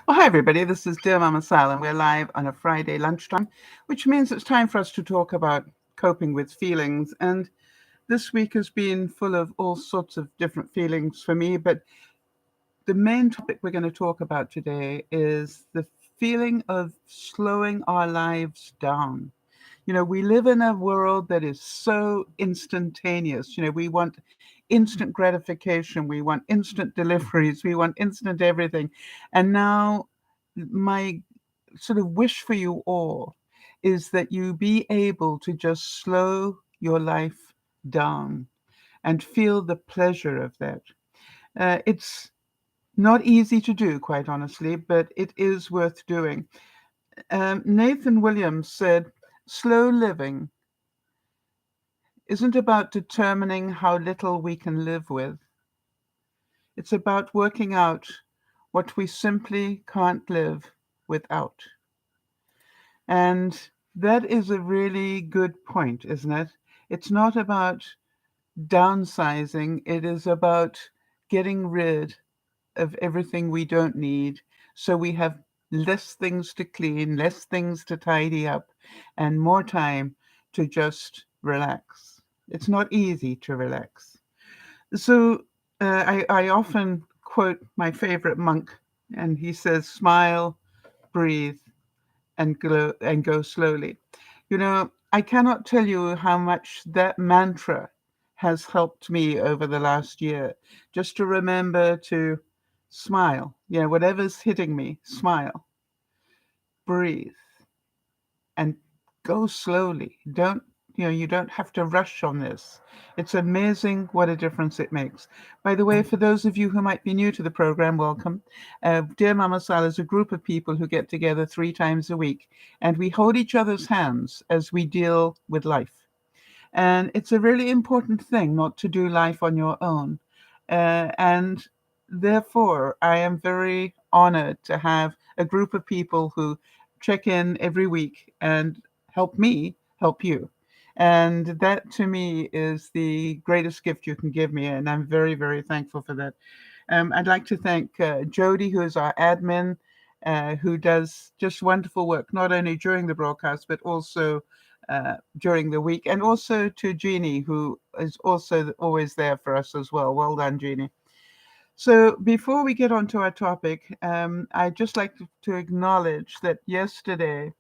Well, hi, everybody. This is DearMamaSal, and we're live on a Friday lunchtime, which means it's time for us to talk about coping with feelings. And this week has been full of all sorts of different feelings for me, but the main topic we're going to talk about today is the feeling of slowing our lives down. We live in a world that is so instantaneous. We want instant gratification, we want instant deliveries, we want instant everything. And now, my sort of wish for you all is that you be able to just slow your life down and feel the pleasure of that. It's not easy to do, quite honestly, but it is worth doing. Nathan Williams said, "Slow living isn't about determining how little we can live with. It's about working out what we simply can't live without." And that is a really good point, isn't it? It's not about downsizing, it is about getting rid of everything we don't need so we have less things to clean, less things to tidy up, and more time to just relax. It's not easy to relax. So I often quote my favorite monk, and he says, "Smile, breathe, and go slowly." I cannot tell you how much that mantra has helped me over the last year. Just to remember to smile. Whatever's hitting me, smile, breathe, and go slowly. You don't have to rush on this. It's amazing what a difference it makes. By the way, for those of you who might be new to the program, welcome. Dear Mama Sal is a group of people who get together 3 times a week, and we hold each other's hands as we deal with life. And it's a really important thing not to do life on your own. And therefore, I am very honored to have a group of people who check in every week and help me help you. And that to me is the greatest gift you can give me. And I'm very, very thankful for that. I'd like to thank Jody, who is our admin, who does just wonderful work, not only during the broadcast, but also during the week, and also to Jeannie, who is also always there for us as well. Well done, Jeannie. So before we get on to our topic, I'd just like to acknowledge that yesterday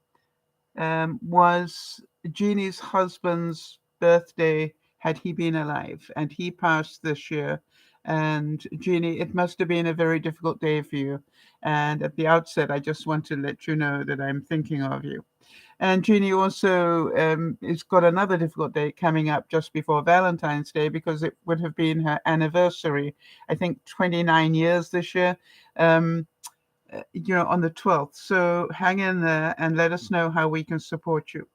was Jeannie's husband's birthday, had he been alive, and he passed this year. And Jeannie, it must have been a very difficult day for you. And at the outset, I just want to let you know that I'm thinking of you. And Jeannie also has got another difficult date coming up just before Valentine's Day, because it would have been her anniversary, I think 29 years this year, on the 12th. So hang in there and let us know how we can support you.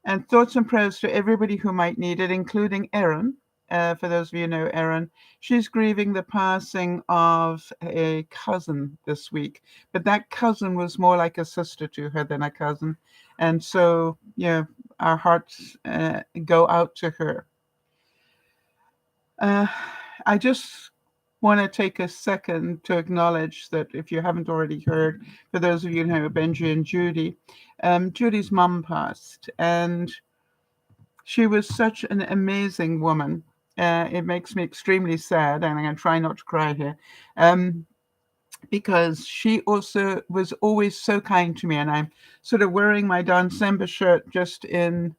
And thoughts and prayers to everybody who might need it, including Erin. For those of you who know Erin, she's grieving the passing of a cousin this week. But that cousin was more like a sister to her than a cousin. And so, our hearts go out to her. Uh, I just want to take a second to acknowledge that, if you haven't already heard, for those of you who know Benji and Judy, Judy's mum passed, and she was such an amazing woman. It makes me extremely sad, and I'm going to try not to cry here, because she also was always so kind to me. And I'm sort of wearing my Don Sember shirt just in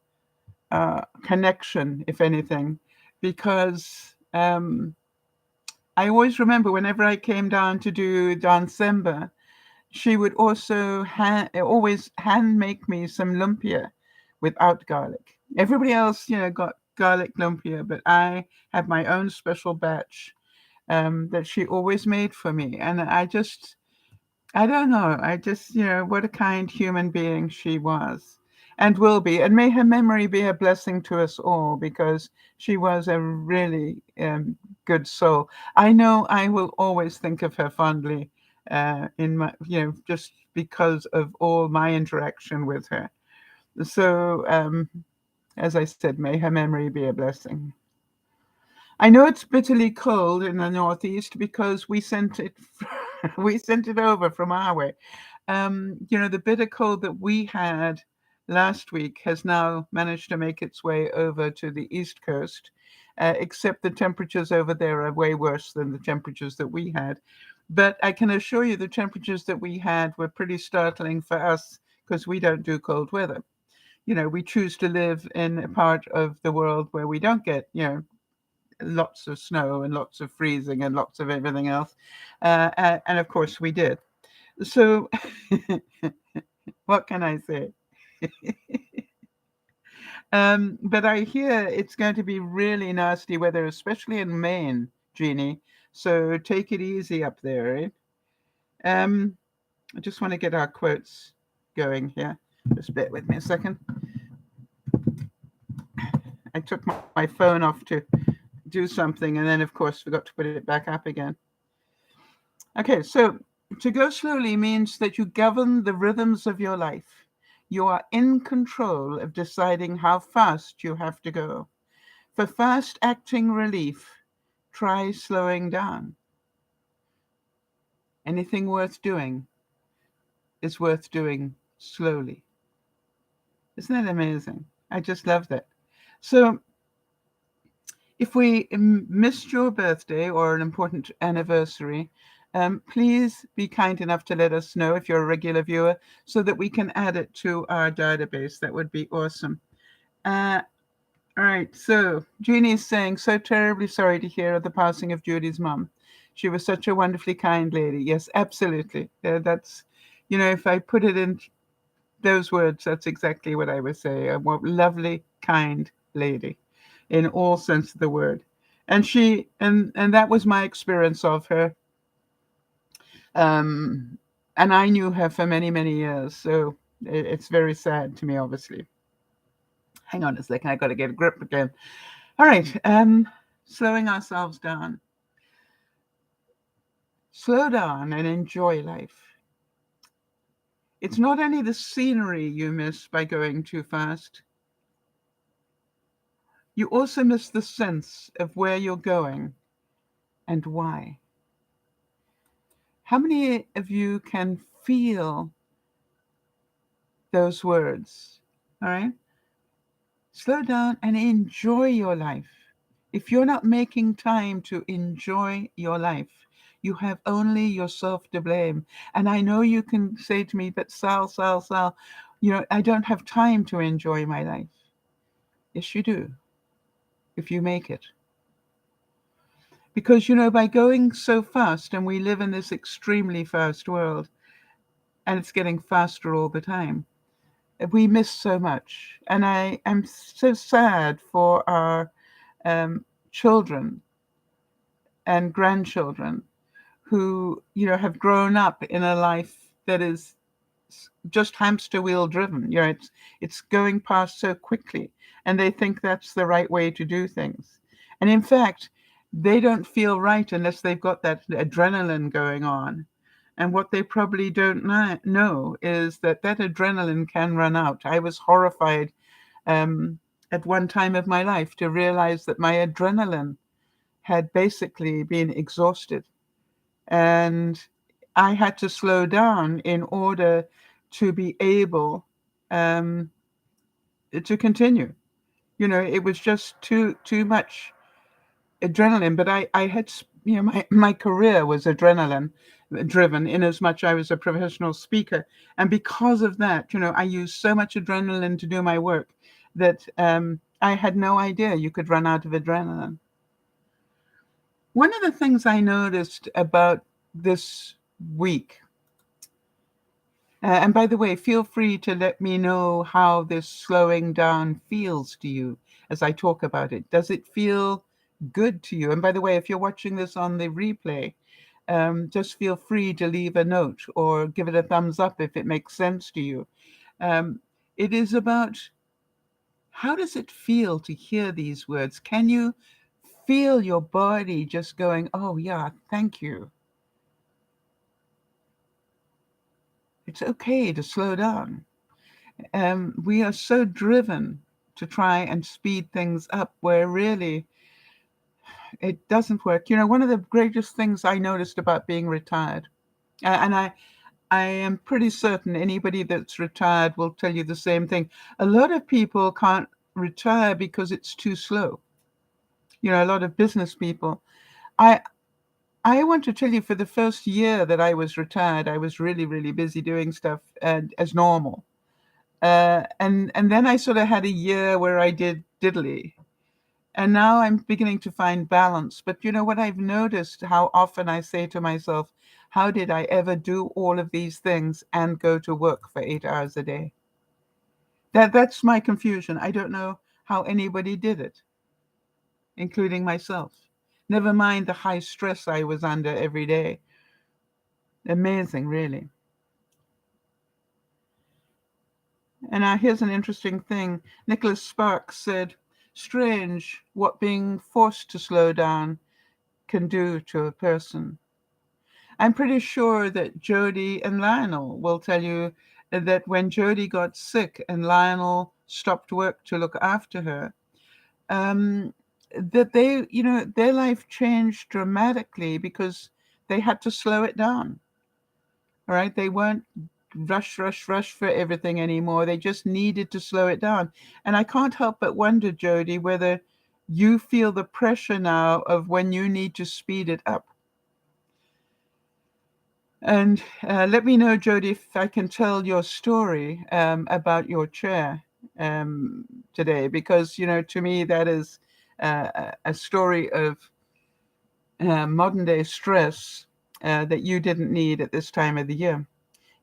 connection, if anything, because I always remember whenever I came down to do Don Sember, she would also always hand make me some lumpia without garlic. Everybody else, got garlic lumpia, but I had my own special batch that she always made for me. And I don't know, what a kind human being she was and will be. And may her memory be a blessing to us all, because she was a really good soul. I know I will always think of her fondly in my, just because of all my interaction with her. So, as I said, may her memory be a blessing. I know it's bitterly cold in the Northeast because we sent it. We sent it over from our way. The bitter cold that we had last week has now managed to make its way over to the East Coast, except the temperatures over there are way worse than the temperatures that we had. But I can assure you the temperatures that we had were pretty startling for us because we don't do cold weather. We choose to live in a part of the world where we don't get, lots of snow and lots of freezing and lots of everything else. And of course we did. So, what can I say? But I hear it's going to be really nasty weather, especially in Maine, Jeannie. So take it easy up there, eh? Um, I just want to get our quotes going here. Just bear with me a second. I took my phone off to do something and then, of course, forgot to put it back up again. Okay, so to go slowly means that you govern the rhythms of your life. You are in control of deciding how fast you have to go. For fast acting relief, try slowing down. Anything worth doing is worth doing slowly. Isn't that amazing? I just love that. So, if we missed your birthday or an important anniversary, please be kind enough to let us know if you're a regular viewer so that we can add it to our database. That would be awesome. Uh, all right, so Jeannie is saying, so terribly sorry to hear of the passing of Judy's mom. She was such a wonderfully kind lady. Yes, absolutely. That's, if I put it in those words, that's exactly what I would say. A lovely, kind lady in all sense of the word. And and that was my experience of her. Um, and I knew her for many, many years. So it's very sad to me, obviously. Hang on a second. I got to get a grip again. All right. Slowing ourselves down. Slow down and enjoy life. It's not only the scenery you miss by going too fast, you also miss the sense of where you're going and why. How many of you can feel those words? All right. Slow down and enjoy your life. If you're not making time to enjoy your life, you have only yourself to blame. And I know you can say to me, but Sal, I don't have time to enjoy my life. Yes, you do, if you make it. Because, by going so fast, and we live in this extremely fast world, and it's getting faster all the time, we miss so much. And I am so sad for our children and grandchildren who, have grown up in a life that is just hamster wheel driven. It's going past so quickly, and they think that's the right way to do things. And in fact, they don't feel right unless they've got that adrenaline going on. And what they probably don't know is that adrenaline can run out. I was horrified at one time of my life to realize that my adrenaline had basically been exhausted. And I had to slow down in order to be able to continue. It was just too much adrenaline. But I had, my career was adrenaline driven in as much I was a professional speaker. And because of that, I used so much adrenaline to do my work that I had no idea you could run out of adrenaline. One of the things I noticed about this week, and by the way, feel free to let me know how this slowing down feels to you as I talk about it. Does it feel good to you? And by the way, if you're watching this on the replay, just feel free to leave a note or give it a thumbs up if it makes sense to you. It is about how does it feel to hear these words? Can you feel your body just going, oh, yeah, thank you? It's okay to slow down. We are so driven to try and speed things up where really it doesn't work. One of the greatest things I noticed about being retired And I am pretty certain anybody that's retired will tell you the same thing. A lot of people can't retire because it's too slow. A lot of business people. I I want to tell you, for the first year that I was retired, I was really, really busy doing stuff as normal. And then I sort of had a year where I did diddly. And now I'm beginning to find balance. But you know what I've noticed, how often I say to myself, how did I ever do all of these things and go to work for 8 hours a day? That's my confusion. I don't know how anybody did it, including myself. Never mind the high stress I was under every day. Amazing, really. And here's an interesting thing. Nicholas Sparks said, strange what being forced to slow down can do to a person. I'm pretty sure that Jody and Lionel will tell you that when Jody got sick and Lionel stopped work to look after her, um, that their life changed dramatically because they had to slow it down. All right, they weren't rush, rush, rush for everything anymore. They just needed to slow it down. And I can't help but wonder, Jody, whether you feel the pressure now of when you need to speed it up. And let me know, Jody, if I can tell your story about your chair um, today, because to me that is a story of modern day stress that you didn't need at this time of the year.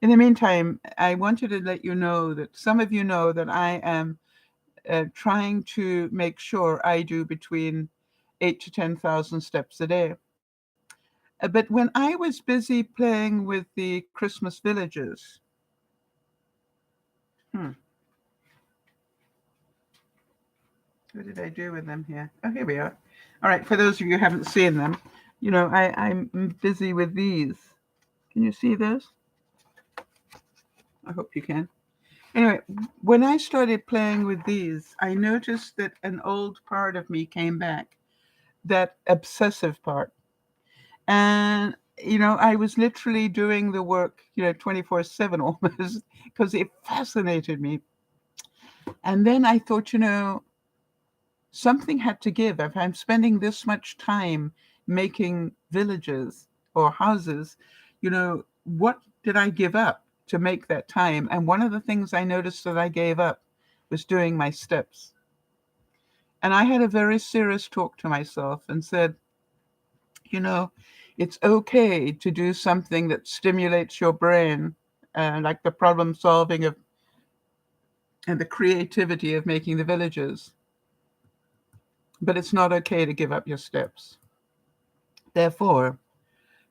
In the meantime, I wanted to let you know that some of you know that I am trying to make sure I do between 8 to 10,000 steps a day. But when I was busy playing with the Christmas villages, hmm, what did I do with them here? Oh, here we are. All right, for those of you who haven't seen them, I'm busy with these. Can you see this? I hope you can. Anyway, when I started playing with these, I noticed that an old part of me came back, that obsessive part. And, I was literally doing the work, 24/7 almost, because it fascinated me. And then I thought, something had to give. If I'm spending this much time making villages or houses, what did I give up to make that time? And one of the things I noticed that I gave up was doing my steps. And I had a very serious talk to myself and said, you know, it's okay to do something that stimulates your brain, like the problem solving of and the creativity of making the villages. But it's not okay to give up your steps. Therefore,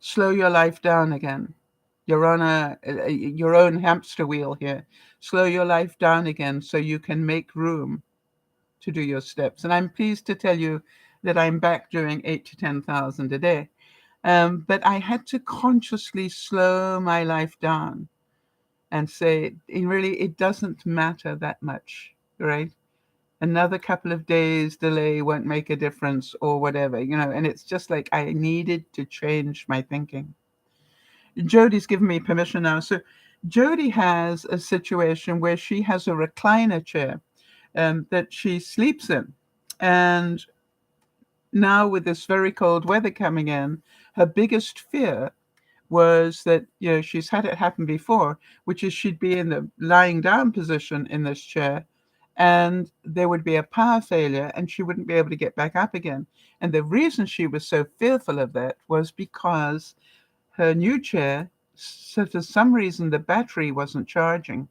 slow your life down again. You're on your own hamster wheel here. Slow your life down again so you can make room to do your steps. And I'm pleased to tell you that I'm back doing 8 to 10,000 a day. But I had to consciously slow my life down and say, it doesn't matter that much, right? Another couple of days delay won't make a difference or whatever, and it's just like I needed to change my thinking. Jody's given me permission now. So Jody has a situation where she has a recliner chair that she sleeps in. And now with this very cold weather coming in, her biggest fear was that, she's had it happen before, which is she'd be in the lying down position in this chair and there would be a power failure and she wouldn't be able to get back up again. And the reason she was so fearful of that was because her new chair, so for some reason, the battery wasn't charging.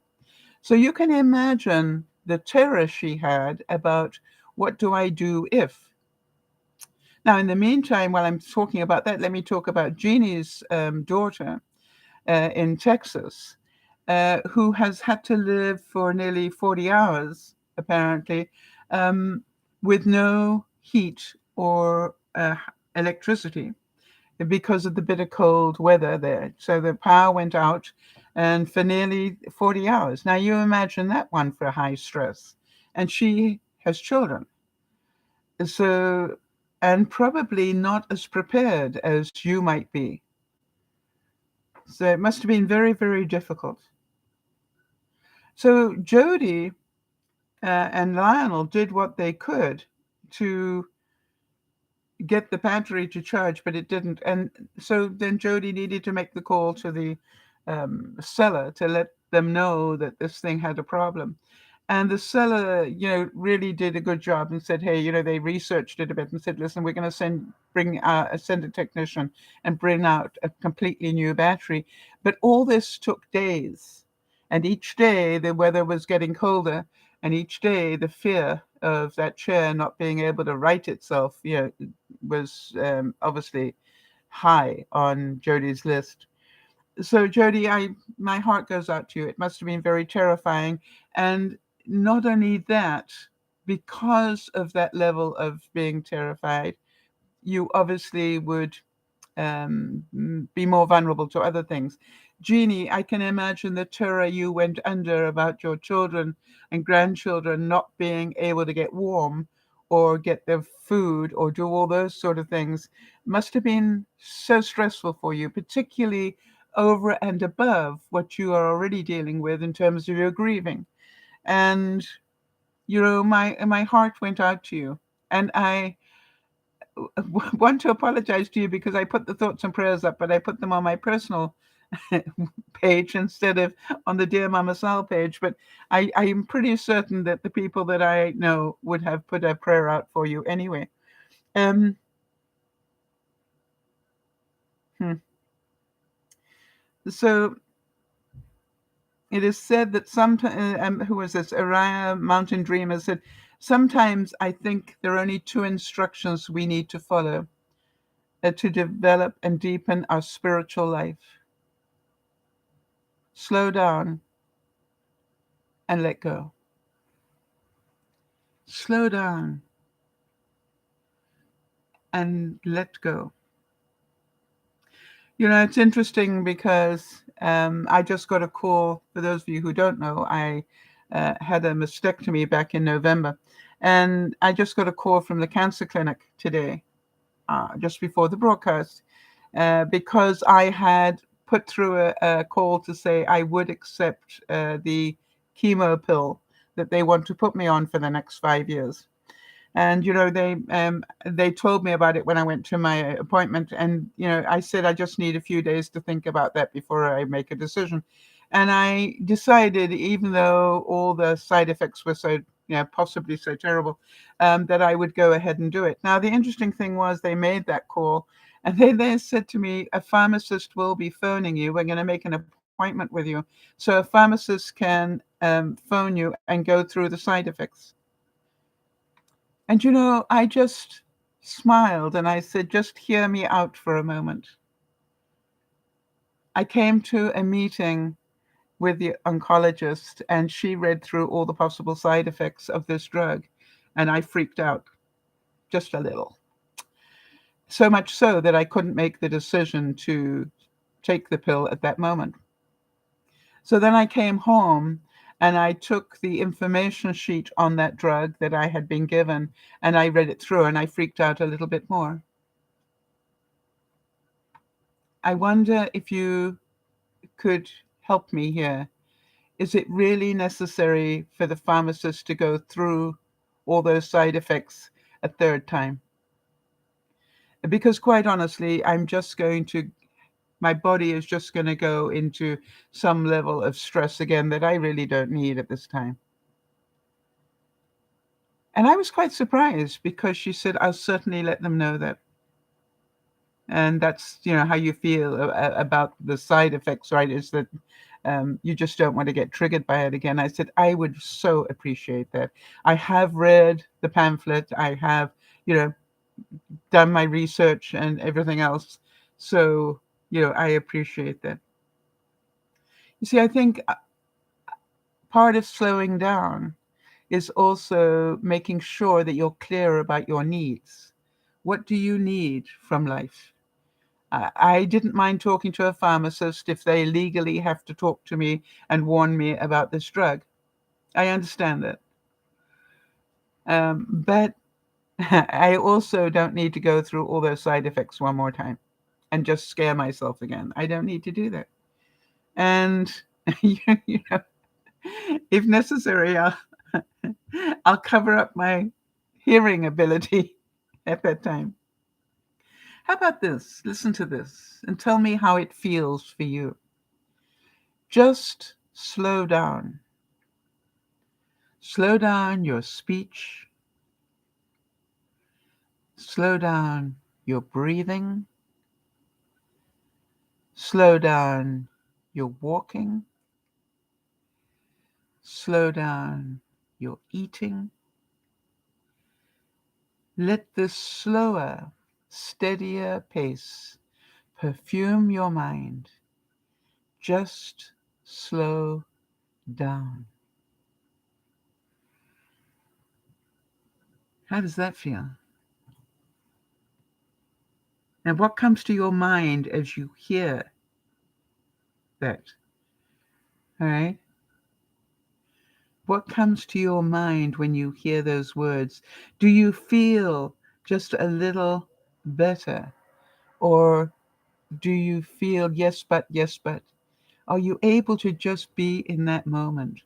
So you can imagine the terror she had about what do I do if. Now, in the meantime, while I'm talking about that, let me talk about Jeannie's daughter in Texas, who has had to live for nearly 40 hours, apparently, um, with no heat or electricity because of the bitter cold weather there. So the power went out and for nearly 40 hours. Now you imagine that one for high stress. And she has children. So, and probably not as prepared as you might be. So it must have been very, very difficult. So Jody and Lionel did what they could to get the battery to charge, but it didn't. And so then Jody needed to make the call to the seller to let them know that this thing had a problem. And the seller, really did a good job and said, hey, they researched it a bit and said, listen, we're going to send a technician and bring out a completely new battery. But all this took days. And each day the weather was getting colder, and each day the fear of that chair not being able to right itself, was obviously high on Jody's list. So Jody, my heart goes out to you. It must have been very terrifying. And not only that, because of that level of being terrified, you obviously would be more vulnerable to other things. Jeannie, I can imagine the terror you went under about your children and grandchildren not being able to get warm or get their food or do all those sort of things must have been so stressful for you, particularly over and above what you are already dealing with in terms of your grieving. And my heart went out to you, and I want to apologize to you because I put the thoughts and prayers up, but I put them on my personal page instead of on the Dear Mama Sal page. But I'm pretty certain that the people that I know would have put a prayer out for you anyway. Um, hmm. So it is said that sometimes, who was this? Araya Mountain Dreamer said, sometimes I think there are only two instructions we need to follow to develop and deepen our spiritual life: slow down and let go. Slow down and let go. It's interesting because I just got a call. For those of you who don't know, I had a mastectomy back in November. And I just got a call from the cancer clinic today, just before the broadcast, because I had put through a call to say I would accept the chemo pill that they want to put me on for the next 5 years. And they told me about it when I went to my appointment, and I said I just need a few days to think about that before I make a decision. And I decided, even though all the side effects were so possibly so terrible, that I would go ahead and do it. Now the interesting thing was they made that call, and they said to me, a pharmacist will be phoning you. We're going to make an appointment with you, so a pharmacist can phone you and go through the side effects. And I just smiled and I said, just hear me out for a moment. I came to a meeting with the oncologist, and she read through all the possible side effects of this drug, and I freaked out just a little. So much so that I couldn't make the decision to take the pill at that moment. So then I came home and I took the information sheet on that drug that I had been given, and I read it through, and I freaked out a little bit more. I wonder if you could help me here. Is it really necessary for the pharmacist to go through all those side effects a third time? Because quite honestly, my body is just going to go into some level of stress again that I really don't need at this time. And I was quite surprised because she said, I'll certainly let them know that. And that's, how you feel about the side effects, right? Is that you just don't want to get triggered by it again. I said, I would so appreciate that. I have read the pamphlet. I have, you know, done my research and everything else. So, I appreciate that. You see, I think part of slowing down is also making sure that you're clear about your needs. What do you need from life? I didn't mind talking to a pharmacist if they legally have to talk to me and warn me about this drug. I understand that. But I also don't need to go through all those side effects one more time and just scare myself again. I don't need to do that. And you know, if necessary, I'll cover up my hearing ability at that time. How about this? Listen to this and tell me how it feels for you. Just slow down. Slow down your speech. Slow down your breathing. Slow down your walking. Slow down your eating. Let this slower, steadier pace perfume your mind. Just slow down. How does that feel? And what comes to your mind as you hear that? All right? What comes to your mind when you hear those words? Do you feel just a little better? Or do you feel yes, but, yes, but? Are you able to just be in that moment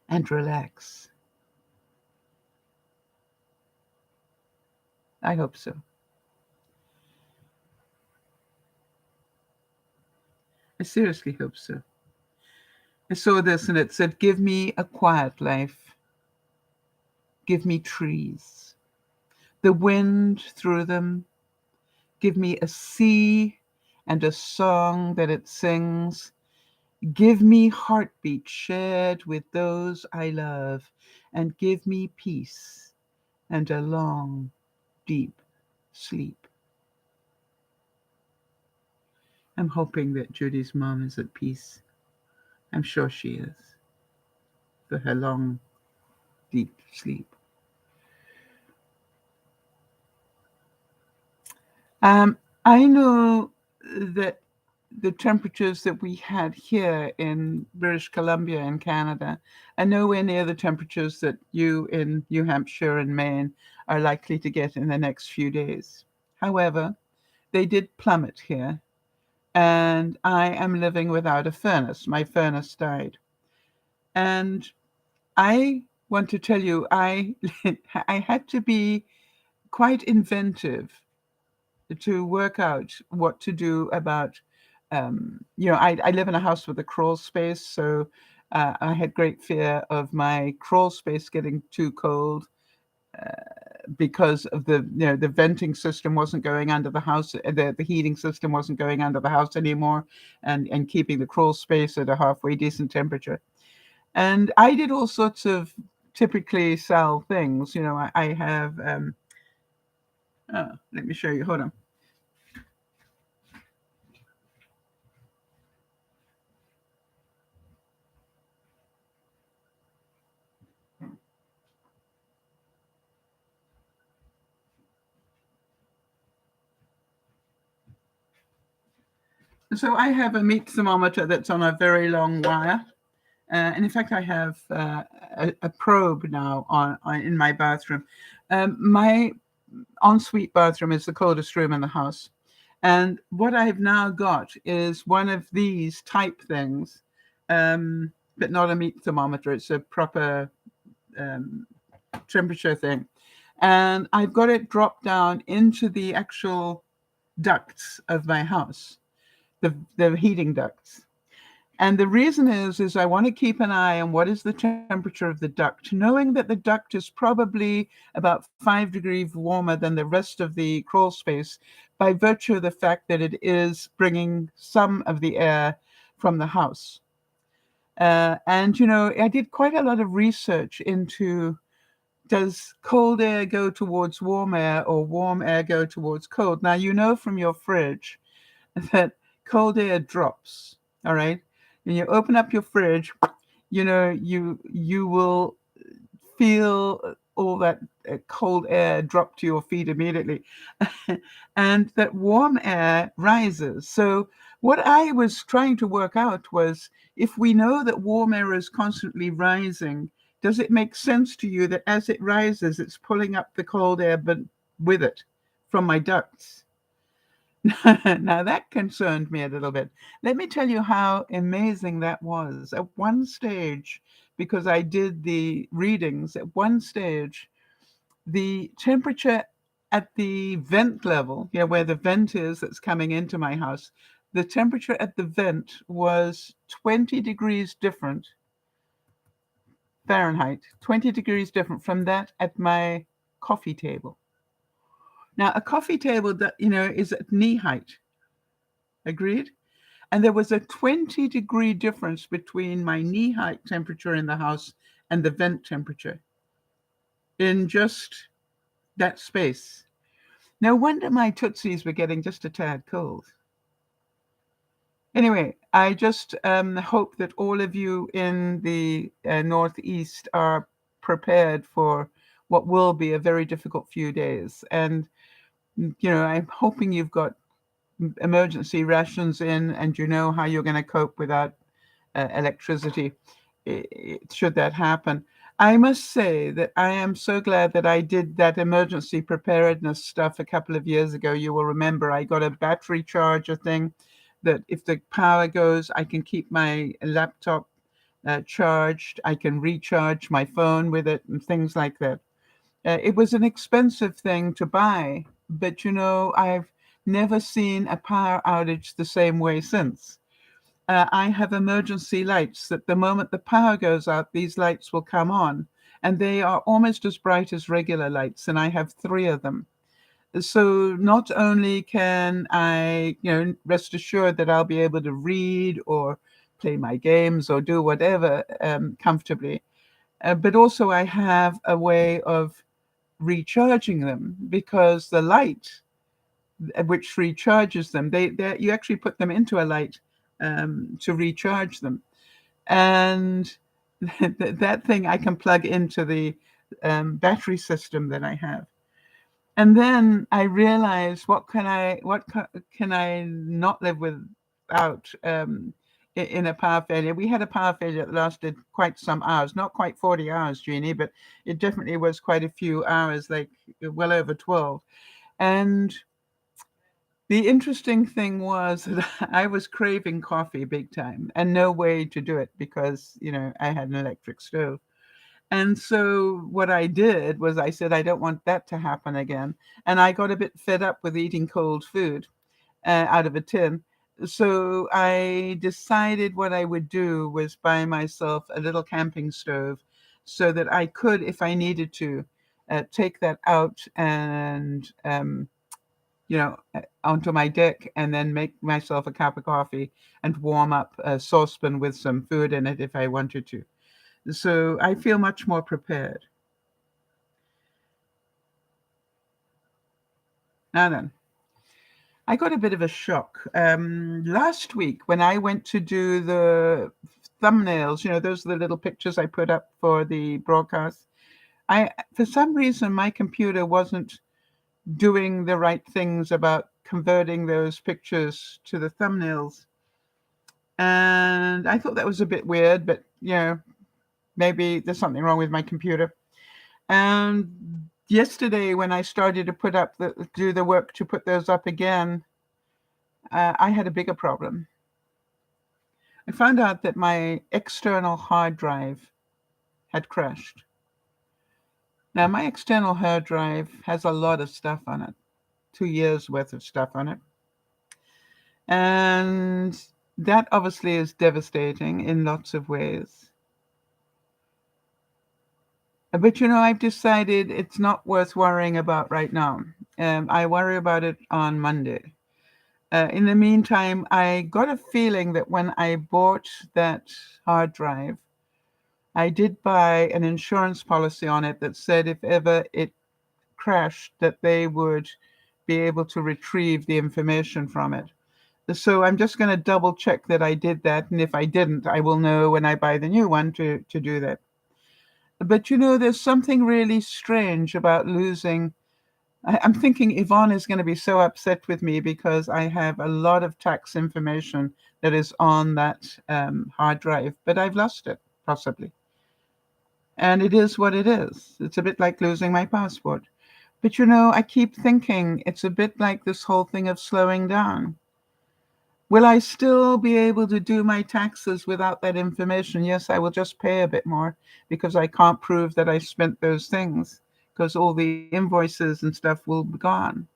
and relax? I hope so. I seriously hope so. I saw this and it said, give me a quiet life. Give me trees, the wind through them. Give me a sea and a song that it sings. Give me heartbeat shared with those I love, and give me peace and a long, deep sleep. I'm hoping that Judy's mom is at peace. I'm sure she is, for her long, deep sleep. I know that the temperatures that we had here in British Columbia in Canada are nowhere near the temperatures that you in New Hampshire and Maine are likely to get in the next few days. However, they did plummet here, and I am living without a furnace. My furnace died. And I want to tell you, I had to be quite inventive to work out what to do about, I live in a house with a crawl space, so I had great fear of my crawl space getting too cold because of the venting system wasn't going under the house, the heating system wasn't going under the house anymore, and keeping the crawl space at a halfway decent temperature. And I did all sorts of typically Sal things. I have, let me show you. Hold on. So I have a meat thermometer that's on a very long wire. And in fact, I have a probe now in my bathroom. My ensuite bathroom is the coldest room in the house. And what I've now got is one of these type things, but not a meat thermometer. It's a proper um, temperature thing. And I've got it dropped down into the actual ducts of my house, the heating ducts. And the reason is I want to keep an eye on what is the temperature of the duct, knowing that the duct is probably about 5 degrees warmer than the rest of the crawl space by virtue of the fact that it is bringing some of the air from the house. And I did quite a lot of research into, does cold air go towards warm air or warm air go towards cold? Now, from your fridge that cold air drops, all right? When you open up your fridge, you will feel all that cold air drop to your feet immediately. And that warm air rises. So what I was trying to work out was, if we know that warm air is constantly rising, does it make sense to you that as it rises, it's pulling up the cold air, but with it from my ducts? Now that concerned me a little bit. Let me tell you how amazing that was. At one stage, because I did the readings, at one stage, the temperature at the vent level, where the vent is that's coming into my house, the temperature at the vent was 20 degrees different Fahrenheit, 20 degrees different from that at my coffee table. Now, a coffee table that, is at knee height. Agreed? And there was a 20-degree difference between my knee height temperature in the house and the vent temperature in just that space. No wonder my tootsies were getting just a tad cold. Anyway, I just hope that all of you in the Northeast are prepared for what will be a very difficult few days. And, I'm hoping you've got emergency rations in and you know how you're going to cope without electricity should that happen. I must say that I am so glad that I did that emergency preparedness stuff a couple of years ago. You will remember I got a battery charger thing that if the power goes, I can keep my laptop charged. I can recharge my phone with it and things like that. It was an expensive thing to buy, but I've never seen a power outage the same way since. I have emergency lights that the moment the power goes out, these lights will come on, and they are almost as bright as regular lights, and I have three of them. So not only can I, rest assured that I'll be able to read or play my games or do whatever comfortably, but also I have a way of recharging them because the light which recharges them. You actually put them into a light to recharge them, and that thing I can plug into the battery system that I have. And then I realized can I not live without in a power failure. We had a power failure that lasted quite some hours, not quite 40 hours, Jeannie, but it definitely was quite a few hours, like well over 12. And the interesting thing was that I was craving coffee big time and no way to do it because, I had an electric stove. And so what I did was I said, I don't want that to happen again. And I got a bit fed up with eating cold food out of a tin. So I decided what I would do was buy myself a little camping stove so that I could, if I needed to, take that out and onto my deck and then make myself a cup of coffee and warm up a saucepan with some food in it if I wanted to. So I feel much more prepared. Now then, I got a bit of a shock. Last week when I went to do the thumbnails, those are the little pictures I put up for the broadcast. For some reason, my computer wasn't doing the right things about converting those pictures to the thumbnails. And I thought that was a bit weird, but maybe there's something wrong with my computer. And yesterday, when I started to do the work to put those up again, I had a bigger problem. I found out that my external hard drive had crashed. Now, my external hard drive has a lot of stuff on it, 2 years worth of stuff on it. And that obviously is devastating in lots of ways. But I've decided it's not worth worrying about right now. I worry about it on Monday. In the meantime, I got a feeling that when I bought that hard drive, I did buy an insurance policy on it that said if ever it crashed, that they would be able to retrieve the information from it. So I'm just going to double check that I did that. And if I didn't, I will know when I buy the new one to do that. But there's something really strange about losing. I'm thinking Yvonne is going to be so upset with me because I have a lot of tax information that is on that hard drive, but I've lost it, possibly. And it is what it is. It's a bit like losing my passport. But I keep thinking it's a bit like this whole thing of slowing down. Will I still be able to do my taxes without that information? Yes, I will just pay a bit more because I can't prove that I spent those things because all the invoices and stuff will be gone.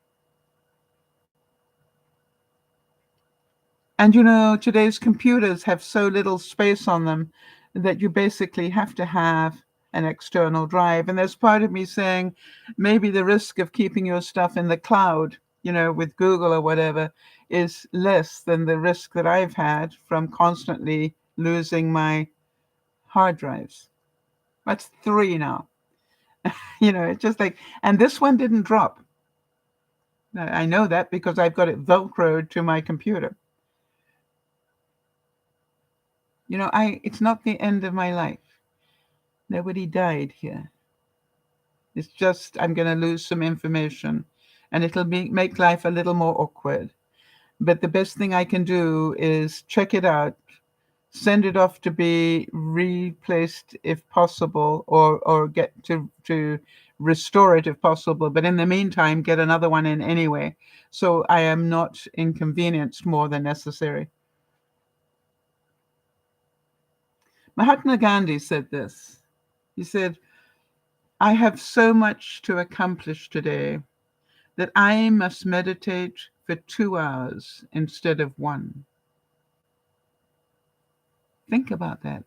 And today's computers have so little space on them that you basically have to have an external drive. And there's part of me saying maybe the risk of keeping your stuff in the cloud, with Google or whatever, is less than the risk that I've had from constantly losing my hard drives. That's three now. It's just like, and this one didn't drop. I know that because I've got it Velcroed to my computer. It's not the end of my life. Nobody died here. It's just I'm going to lose some information and it'll make life a little more awkward. But the best thing I can do is check it out, send it off to be replaced if possible, or get to restore it if possible. But in the meantime, get another one in anyway. So I am not inconvenienced more than necessary. Mahatma Gandhi said this. He said, I have so much to accomplish today that I must meditate for 2 hours instead of one. Think about that.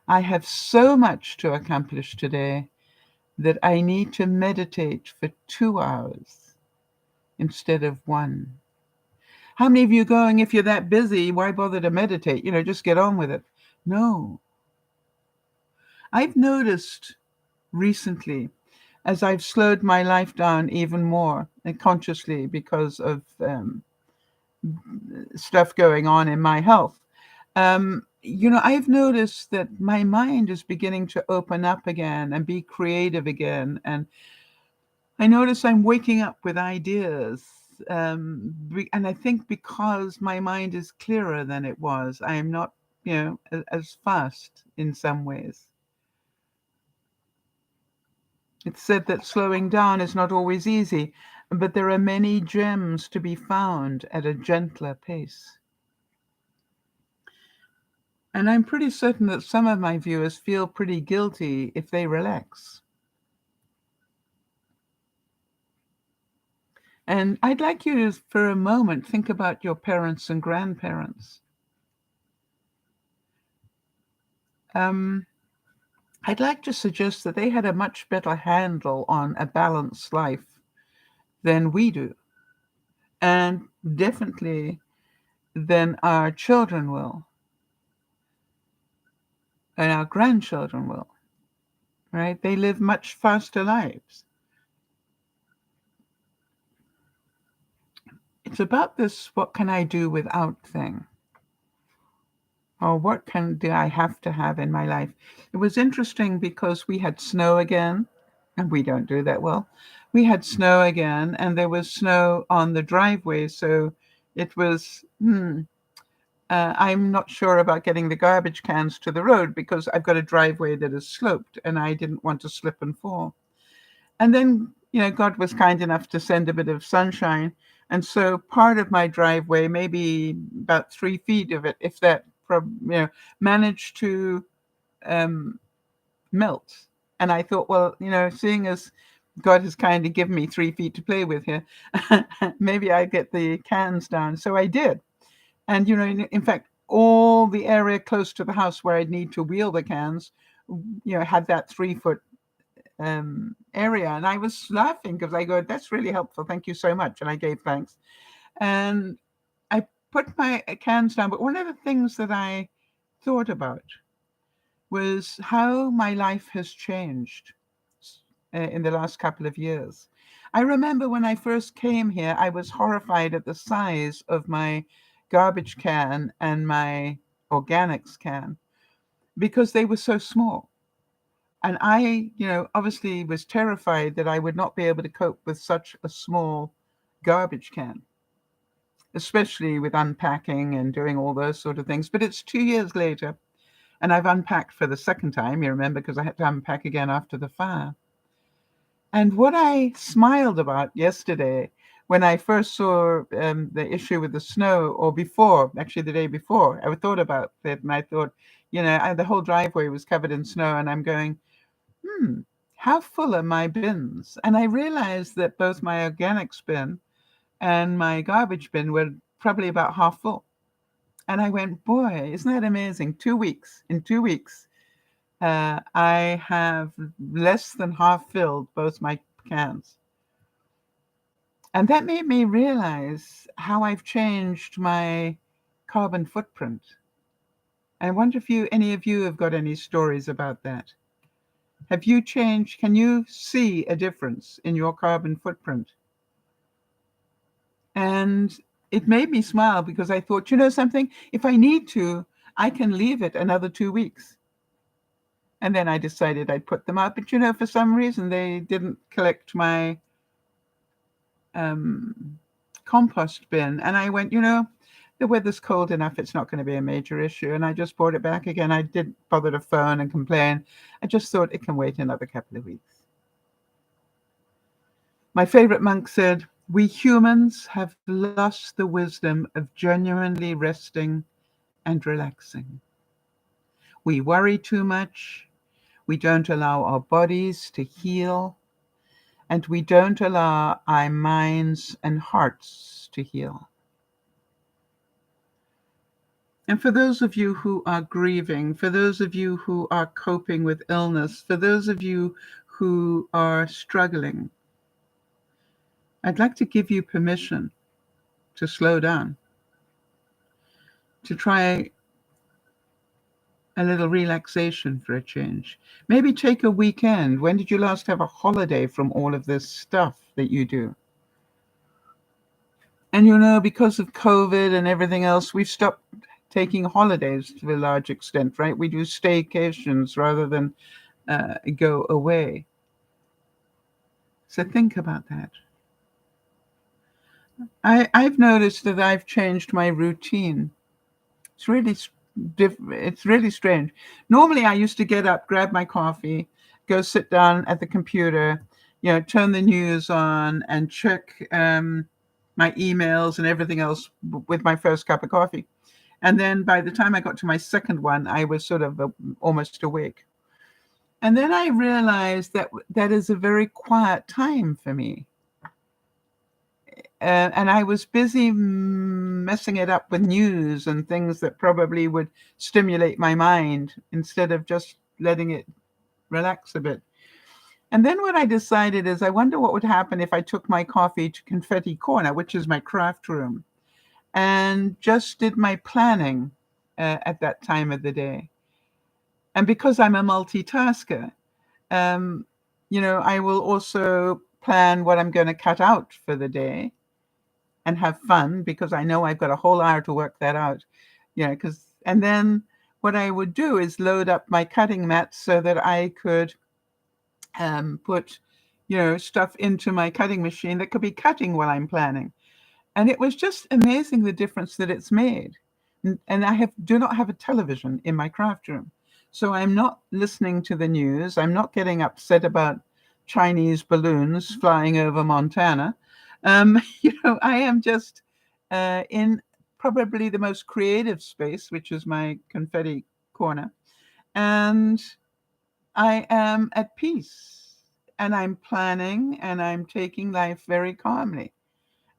I have so much to accomplish today that I need to meditate for 2 hours instead of one. How many of you going, if you're that busy, why bother to meditate? Just get on with it. No. I've noticed recently, as I've slowed my life down even more and consciously because of stuff going on in my health, I've noticed that my mind is beginning to open up again and be creative again. And I notice I'm waking up with ideas. And I think because my mind is clearer than it was, I am not, as fast in some ways. It's said that slowing down is not always easy, but there are many gems to be found at a gentler pace. And I'm pretty certain that some of my viewers feel pretty guilty if they relax. And I'd like you to, for a moment, think about your parents and grandparents. I'd like to suggest that they had a much better handle on a balanced life than we do, and definitely than our children will, and our grandchildren will, right? They live much faster lives. It's about this what can I do without thing, or what do I have to have in my life. It was interesting because we had snow again, and we don't do that well. We had snow again, and there was snow on the driveway, so it was, I'm not sure about getting the garbage cans to the road because I've got a driveway that is sloped, and I didn't want to slip and fall. And then, God was kind enough to send a bit of sunshine. And so part of my driveway, maybe about 3 feet of it, if that, managed to melt. And I thought, well, seeing as God has kind of given me 3 feet to play with here, maybe I get the cans down. So I did. And, in fact, all the area close to the house where I'd need to wheel the cans, had that 3 foot area. And I was laughing because I go, that's really helpful. Thank you so much. And I gave thanks. And I put my cans down. But one of the things that I thought about was how my life has changed in the last couple of years. I remember when I first came here, I was horrified at the size of my garbage can and my organics can because they were so small. And I, obviously was terrified that I would not be able to cope with such a small garbage can, especially with unpacking and doing all those sort of things. But it's 2 years later, and I've unpacked for the second time, you remember, because I had to unpack again after the fire. And what I smiled about yesterday when I first saw the issue with the snow, or before, actually the day before, I thought about it and I thought, the whole driveway was covered in snow, and I'm going, hmm, how full are my bins? And I realized that both my organics bin and my garbage bin were probably about half full. And I went, boy, isn't that amazing? 2 weeks. In 2 weeks, I have less than half filled both my cans. And that made me realize how I've changed my carbon footprint. I wonder if any of you have got any stories about that. Have you changed? Can you see a difference in your carbon footprint? And it made me smile because I thought, something? If I need to, I can leave it another 2 weeks. And then I decided I'd put them up. But, for some reason, they didn't collect my compost bin. And I went, the weather's cold enough, it's not going to be a major issue. And I just brought it back again. I didn't bother to phone and complain. I just thought it can wait another couple of weeks. My favorite monk said, we humans have lost the wisdom of genuinely resting and relaxing. We worry too much. We don't allow our bodies to heal. And we don't allow our minds and hearts to heal. And for those of you who are grieving, for those of you who are coping with illness, for those of you who are struggling, I'd like to give you permission to slow down, to try a little relaxation for a change. Maybe take a weekend. When did you last have a holiday from all of this stuff that you do? And because of COVID and everything else, we've stopped taking holidays to a large extent, right? We do staycations rather than go away. So think about that. I've noticed that I've changed my routine. It's really it's really strange. Normally, I used to get up, grab my coffee, go sit down at the computer, turn the news on and check my emails and everything else with my first cup of coffee. And then by the time I got to my second one, I was sort of almost awake. And then I realized that that is a very quiet time for me. And I was busy messing it up with news and things that probably would stimulate my mind instead of just letting it relax a bit. And then what I decided is I wonder what would happen if I took my coffee to Confetti Corner, which is my craft room, and just did my planning at that time of the day. And because I'm a multitasker, I will also plan what I'm going to cut out for the day and have fun because I know I've got a whole hour to work that out. And then what I would do is load up my cutting mats so that I could put, stuff into my cutting machine that could be cutting while I'm planning. And it was just amazing the difference that it's made. And I do not have a television in my craft room. So I'm not listening to the news. I'm not getting upset about Chinese balloons flying over Montana. I am just in probably the most creative space, which is my confetti corner. And I am at peace. And I'm planning and I'm taking life very calmly.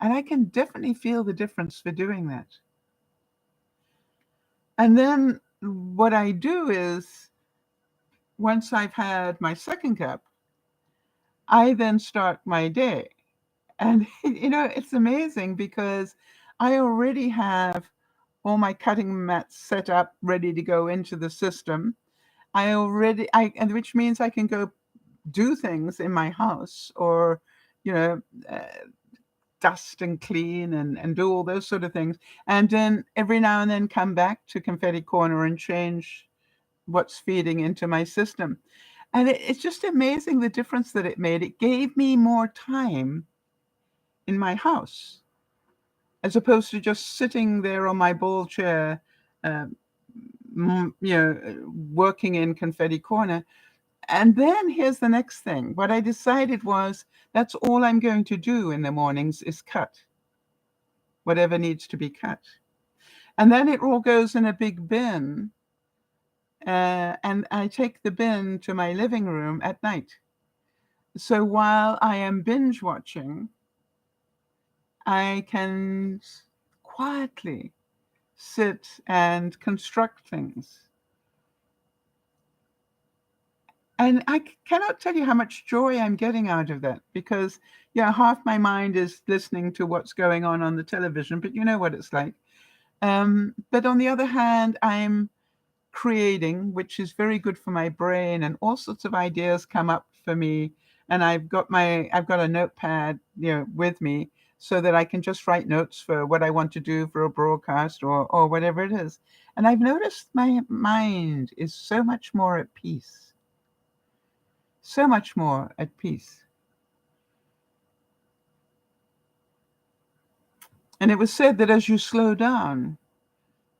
And I can definitely feel the difference for doing that. And then what I do is, once I've had my second cup, I then start my day. And, it's amazing because I already have all my cutting mats set up, ready to go into the system. And which means I can go do things in my house or, you know, uh, dust and clean and do all those sort of things. And then every now and then come back to Confetti Corner and change what's feeding into my system. And it's just amazing the difference that it made. It gave me more time in my house as opposed to just sitting there on my ball chair, working in Confetti Corner. And then here's the next thing. What I decided was that's all I'm going to do in the mornings is cut whatever needs to be cut. And then it all goes in a big bin. And I take the bin to my living room at night. So while I am binge watching, I can quietly sit and construct things. And I cannot tell you how much joy I'm getting out of that because, yeah, half my mind is listening to what's going on the television, but you know what it's like. But on the other hand, I'm creating, which is very good for my brain, and all sorts of ideas come up for me. And I've got a notepad, with me so that I can just write notes for what I want to do for a broadcast or whatever it is. And I've noticed my mind is so much more at peace, so much more at peace. And it was said that as you slow down,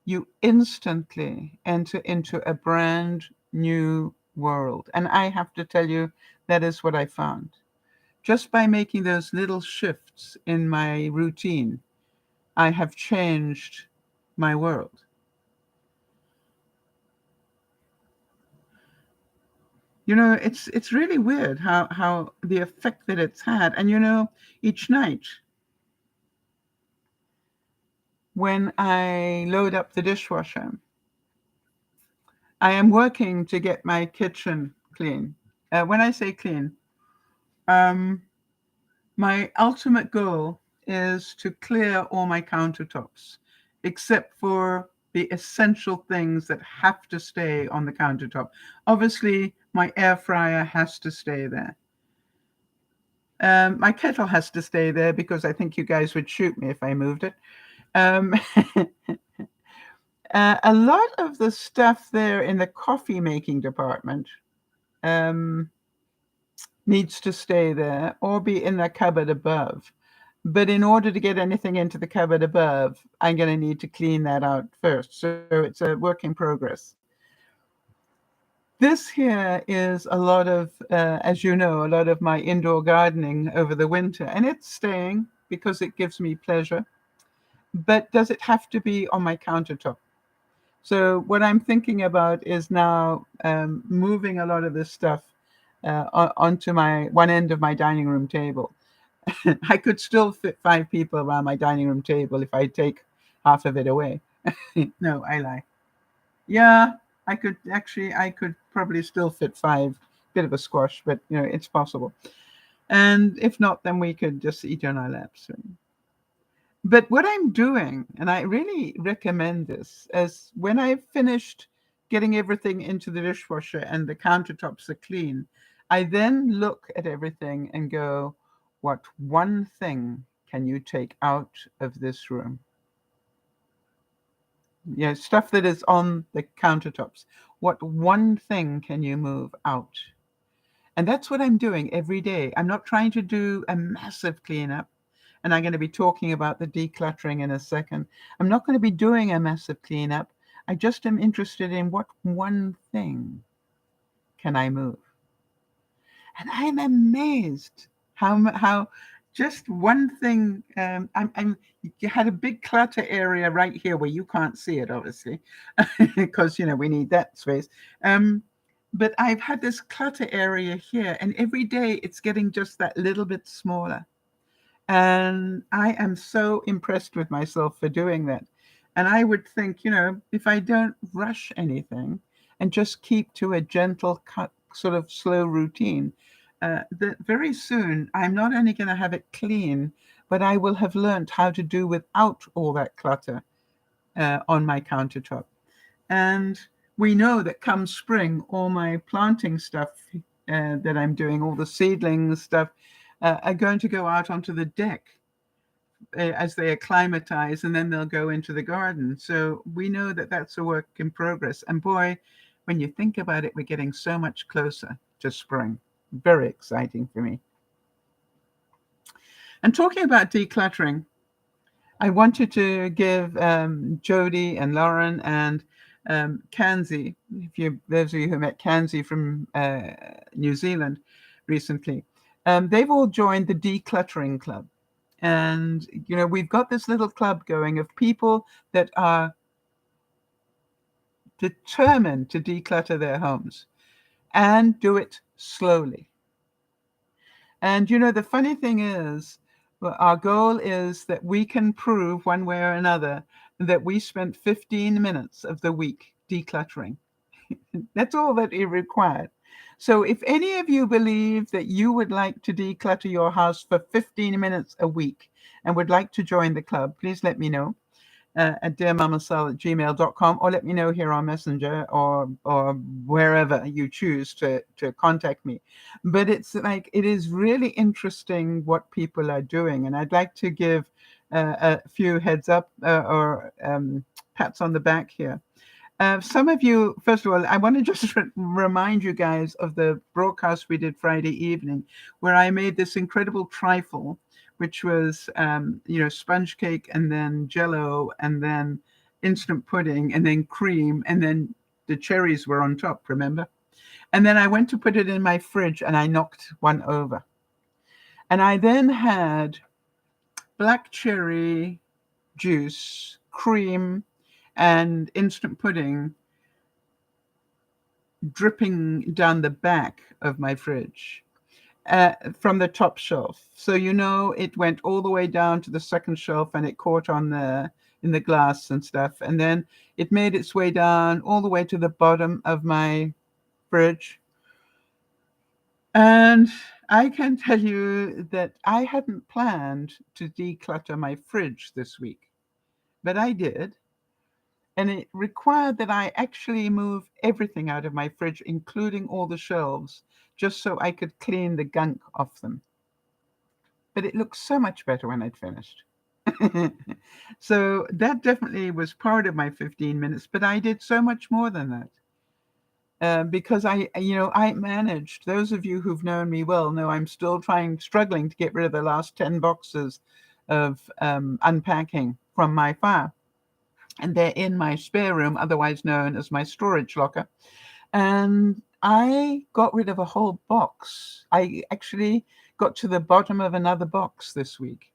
you instantly enter into a brand new world. And I have to tell you, that is what I found. Just by making those little shifts in my routine, I have changed my world. It's really weird how the effect that it's had. And each night when I load up the dishwasher, I am working to get my kitchen clean. When I say clean, um, my ultimate goal is to clear all my countertops, except for the essential things that have to stay on the countertop. Obviously, my air fryer has to stay there. My kettle has to stay there because I think you guys would shoot me if I moved it. Um, a lot of the stuff there in the coffee making department um, needs to stay there or be in the cupboard above. But in order to get anything into the cupboard above, I'm going to need to clean that out first. So it's a work in progress. This here is a lot of, as you know, a lot of my indoor gardening over the winter. And it's staying because it gives me pleasure. But does it have to be on my countertop? So what I'm thinking about is now moving a lot of this stuff onto my one end of my dining room table. I could still fit 5 people around my dining room table if I take half of it away. No, I lie. Yeah, I could probably still fit five. Bit of a squash, but it's possible. And if not, then we could just eat on our laps. But what I'm doing, and I really recommend this, is when I've finished getting everything into the dishwasher and the countertops are clean, I then look at everything and go, what one thing can you take out of this room? Stuff that is on the countertops. What one thing can you move out? And that's what I'm doing every day. I'm not trying to do a massive cleanup. And I'm going to be talking about the decluttering in a second. I'm not going to be doing a massive cleanup. I just am interested in what one thing can I move. And I'm amazed how just one thing. You had a big clutter area right here where you can't see it, obviously, because we need that space. But I've had this clutter area here, and every day it's getting just that little bit smaller. And I am so impressed with myself for doing that. And I would think, if I don't rush anything and just keep to a gentle, sort of slow routine, that very soon I'm not only going to have it clean, but I will have learned how to do without all that clutter on my countertop. And we know that come spring, all my planting stuff that I'm doing, all the seedling stuff, are going to go out onto the deck as they acclimatize, and then they'll go into the garden. So we know that that's a work in progress. And boy, when you think about it, we're getting so much closer to spring. Very exciting for me. And talking about decluttering, I wanted to give Jody and Lauren and Kanzi, those of you who met Kanzi from New Zealand recently, they've all joined the decluttering club. And, we've got this little club going of people that are determined to declutter their homes and do it slowly. And, the funny thing is, well, our goal is that we can prove one way or another that we spent 15 minutes of the week decluttering. That's all that is required. So if any of you believe that you would like to declutter your house for 15 minutes a week and would like to join the club, please let me know at DearMamaSal@gmail.com, or let me know here on Messenger or wherever you choose to contact me. But it's like, it is really interesting what people are doing. And I'd like to give a few heads up or pats on the back here. Some of you, first of all, I want to just remind you guys of the broadcast we did Friday evening, where I made this incredible trifle, which was, sponge cake and then jello and then instant pudding and then cream and then the cherries were on top, remember? And then I went to put it in my fridge and I knocked one over. And I then had black cherry juice, cream, and instant pudding dripping down the back of my fridge from the top shelf. So, it went all the way down to the second shelf and it caught on there in the glass and stuff. And then it made its way down all the way to the bottom of my fridge. And I can tell you that I hadn't planned to declutter my fridge this week, but I did. And it required that I actually move everything out of my fridge, including all the shelves, just so I could clean the gunk off them. But it looked so much better when I'd finished. So that definitely was part of my 15 minutes, but I did so much more than that. Because I managed, those of you who've known me well know I'm still struggling to get rid of the last 10 boxes of unpacking from my fire. And they're in my spare room, otherwise known as my storage locker. And I got rid of a whole box. I actually got to the bottom of another box this week.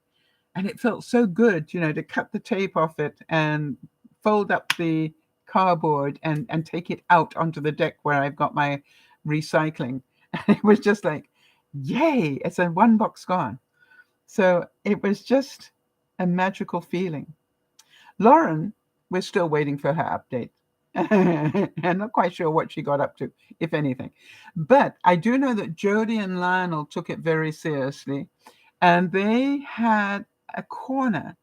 And it felt so good, to cut the tape off it and fold up the cardboard and take it out onto the deck where I've got my recycling. And it was just like, yay, it's a one box gone. So it was just a magical feeling. Lauren, we're still waiting for her update. I'm not quite sure what she got up to, if anything. But I do know that Jody and Lionel took it very seriously. And they had a corner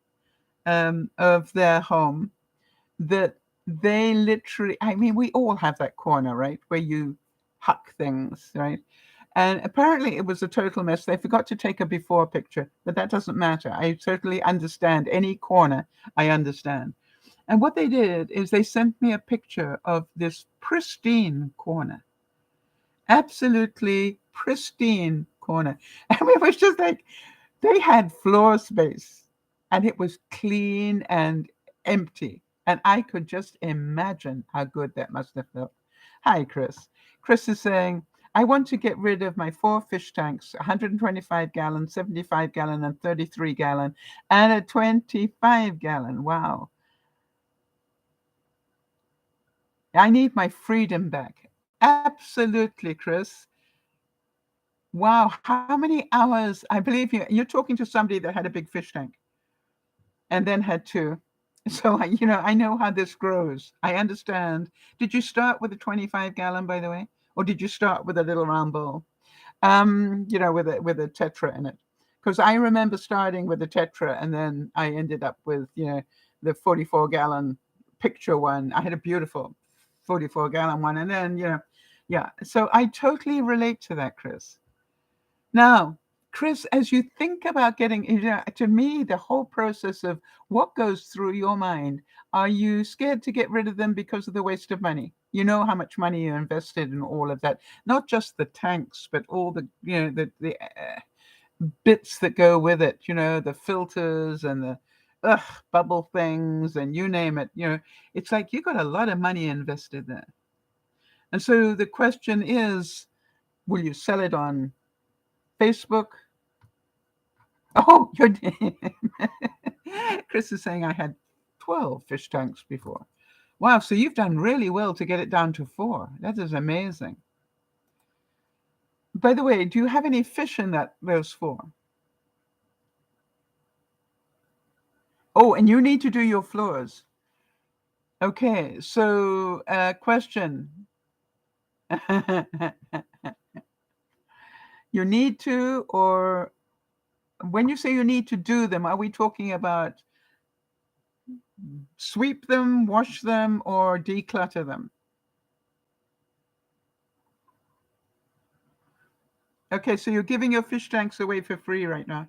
of their home that they literally, we all have that corner, right? Where you huck things, right? And apparently it was a total mess. They forgot to take a before picture, but that doesn't matter. I totally understand. Any corner, I understand. And what they did is they sent me a picture of this pristine corner. Absolutely pristine corner. And it was just like, they had floor space and it was clean and empty. And I could just imagine how good that must have felt. Hi, Chris. Chris is saying, I want to get rid of my 4 fish tanks, 125 gallon, 75 gallon, and 33 gallon, and a 25 gallon. Wow. I need my freedom back. Absolutely, Chris. Wow. How many hours? I believe you're talking to somebody that had a big fish tank and then had 2. So, I know how this grows. I understand. Did you start with a 25 gallon, by the way? Or did you start with a little round bowl? With a tetra in it. Because I remember starting with a tetra and then I ended up with, the 44 gallon picture one. I had a beautiful 44 gallon one. And then, yeah. So I totally relate to that, Chris. Now, Chris, as you think about getting, to me, the whole process of what goes through your mind, are you scared to get rid of them because of the waste of money? You know how much money you invested in all of that, not just the tanks, but all the, the bits that go with it, the filters and bubble things and you name it. It's like you got a lot of money invested there. And so the question is, will you sell it on Facebook? Oh, you're Chris is saying I had 12 fish tanks before. Wow, so you've done really well to get it down to 4. That is amazing. By the way, do you have any fish in those 4? Oh, and you need to do your floors. Okay, so question. You need to, or when you say you need to do them, are we talking about sweep them, wash them, or declutter them? Okay, so you're giving your fish tanks away for free right now.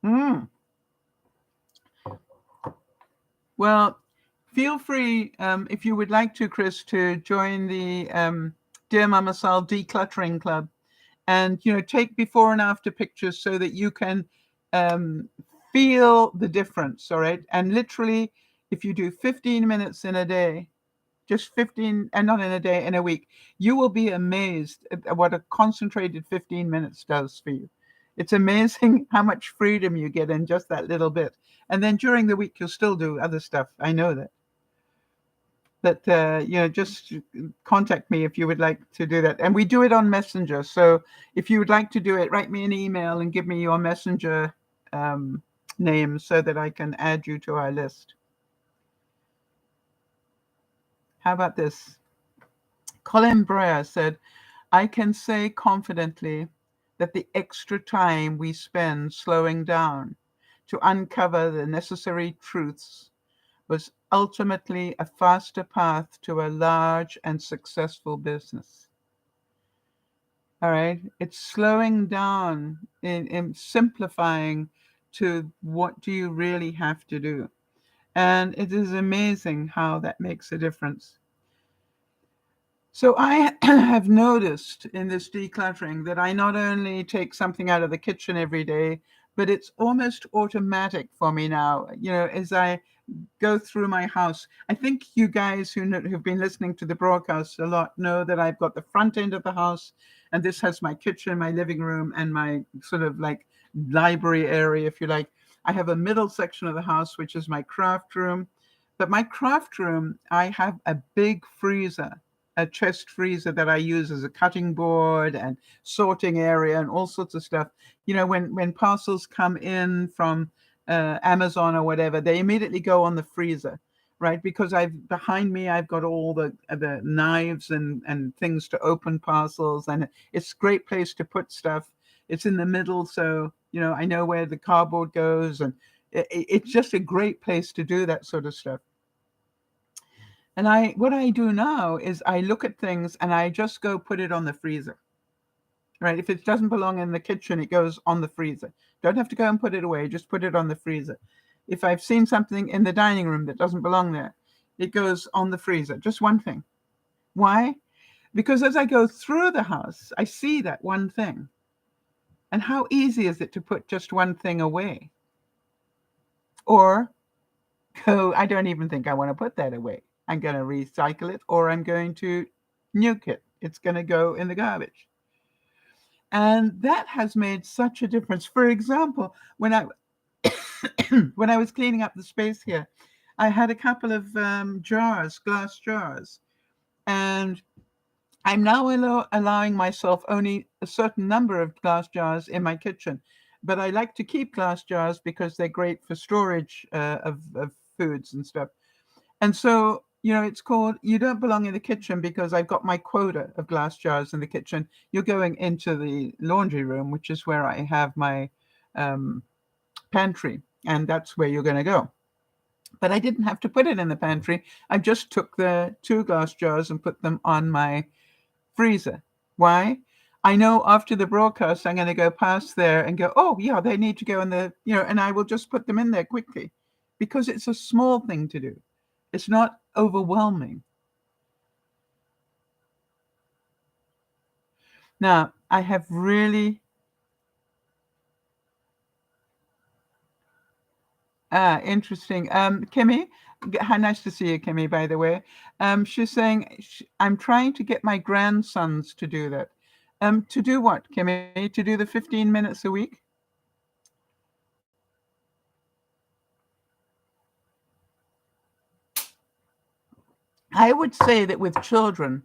Hmm. Well, feel free, if you would like to, Chris, to join the DearMamaSal Decluttering Club, and take before and after pictures so that you can um, feel the difference. All right, and literally, if you do 15 minutes in a day, just 15, and not in a day, in a week, you will be amazed at what a concentrated 15 minutes does for you. It's amazing how much freedom you get in just that little bit. And then during the week, you'll still do other stuff. I know that. But, just contact me if you would like to do that. And we do it on Messenger. So if you would like to do it, write me an email and give me your Messenger um, name so that I can add you to our list. How about this? Colin Breyer said, I can say confidently that the extra time we spend slowing down to uncover the necessary truths was ultimately a faster path to a large and successful business. All right. It's slowing down in simplifying to what do you really have to do. And it is amazing how that makes a difference. So I have noticed in this decluttering that I not only take something out of the kitchen every day, but it's almost automatic for me now. As I go through my house, I think you guys who've been listening to the broadcast a lot know that I've got the front end of the house, and this has my kitchen, my living room, and my sort of like library area, if you like. I have a middle section of the house, which is my craft room. But my craft room, I have a big freezer, a chest freezer that I use as a cutting board and sorting area and all sorts of stuff. When parcels come in from Amazon or whatever, they immediately go on the freezer, right? Because behind me I've got all the knives and things to open parcels, and it's a great place to put stuff. It's in the middle, so I know where the cardboard goes, and it's just a great place to do that sort of stuff. And what I do now is I look at things and I just go put it on the freezer. Right? If it doesn't belong in the kitchen, it goes on the freezer. Don't have to go and put it away, just put it on the freezer. If I've seen something in the dining room that doesn't belong there, it goes on the freezer. Just one thing. Why? Because as I go through the house, I see that one thing. And how easy is it to put just one thing away? Or go, I don't even think I want to put that away. I'm going to recycle it, or I'm going to nuke it. It's going to go in the garbage. And that has made such a difference. For example, when I when I was cleaning up the space here, I had a couple of jars, glass jars, and I'm now allowing myself only a certain number of glass jars in my kitchen. But I like to keep glass jars because they're great for storage of foods and stuff. And so, it's called You Don't Belong in the Kitchen, because I've got my quota of glass jars in the kitchen. You're going into the laundry room, which is where I have my um, pantry, and that's where you're going to go. But I didn't have to put it in the pantry. I just took the 2 glass jars and put them on my freezer. Why? I know after the broadcast, I'm going to go past there and go, oh, yeah, they need to go in and I will just put them in there quickly, because it's a small thing to do. It's not overwhelming. Now, I have really Interesting. Kimmy, how nice to see you, Kimmy, by the way. She's saying, I'm trying to get my grandsons to do that. To do what, Kimmy? To do the 15 minutes a week? I would say that with children,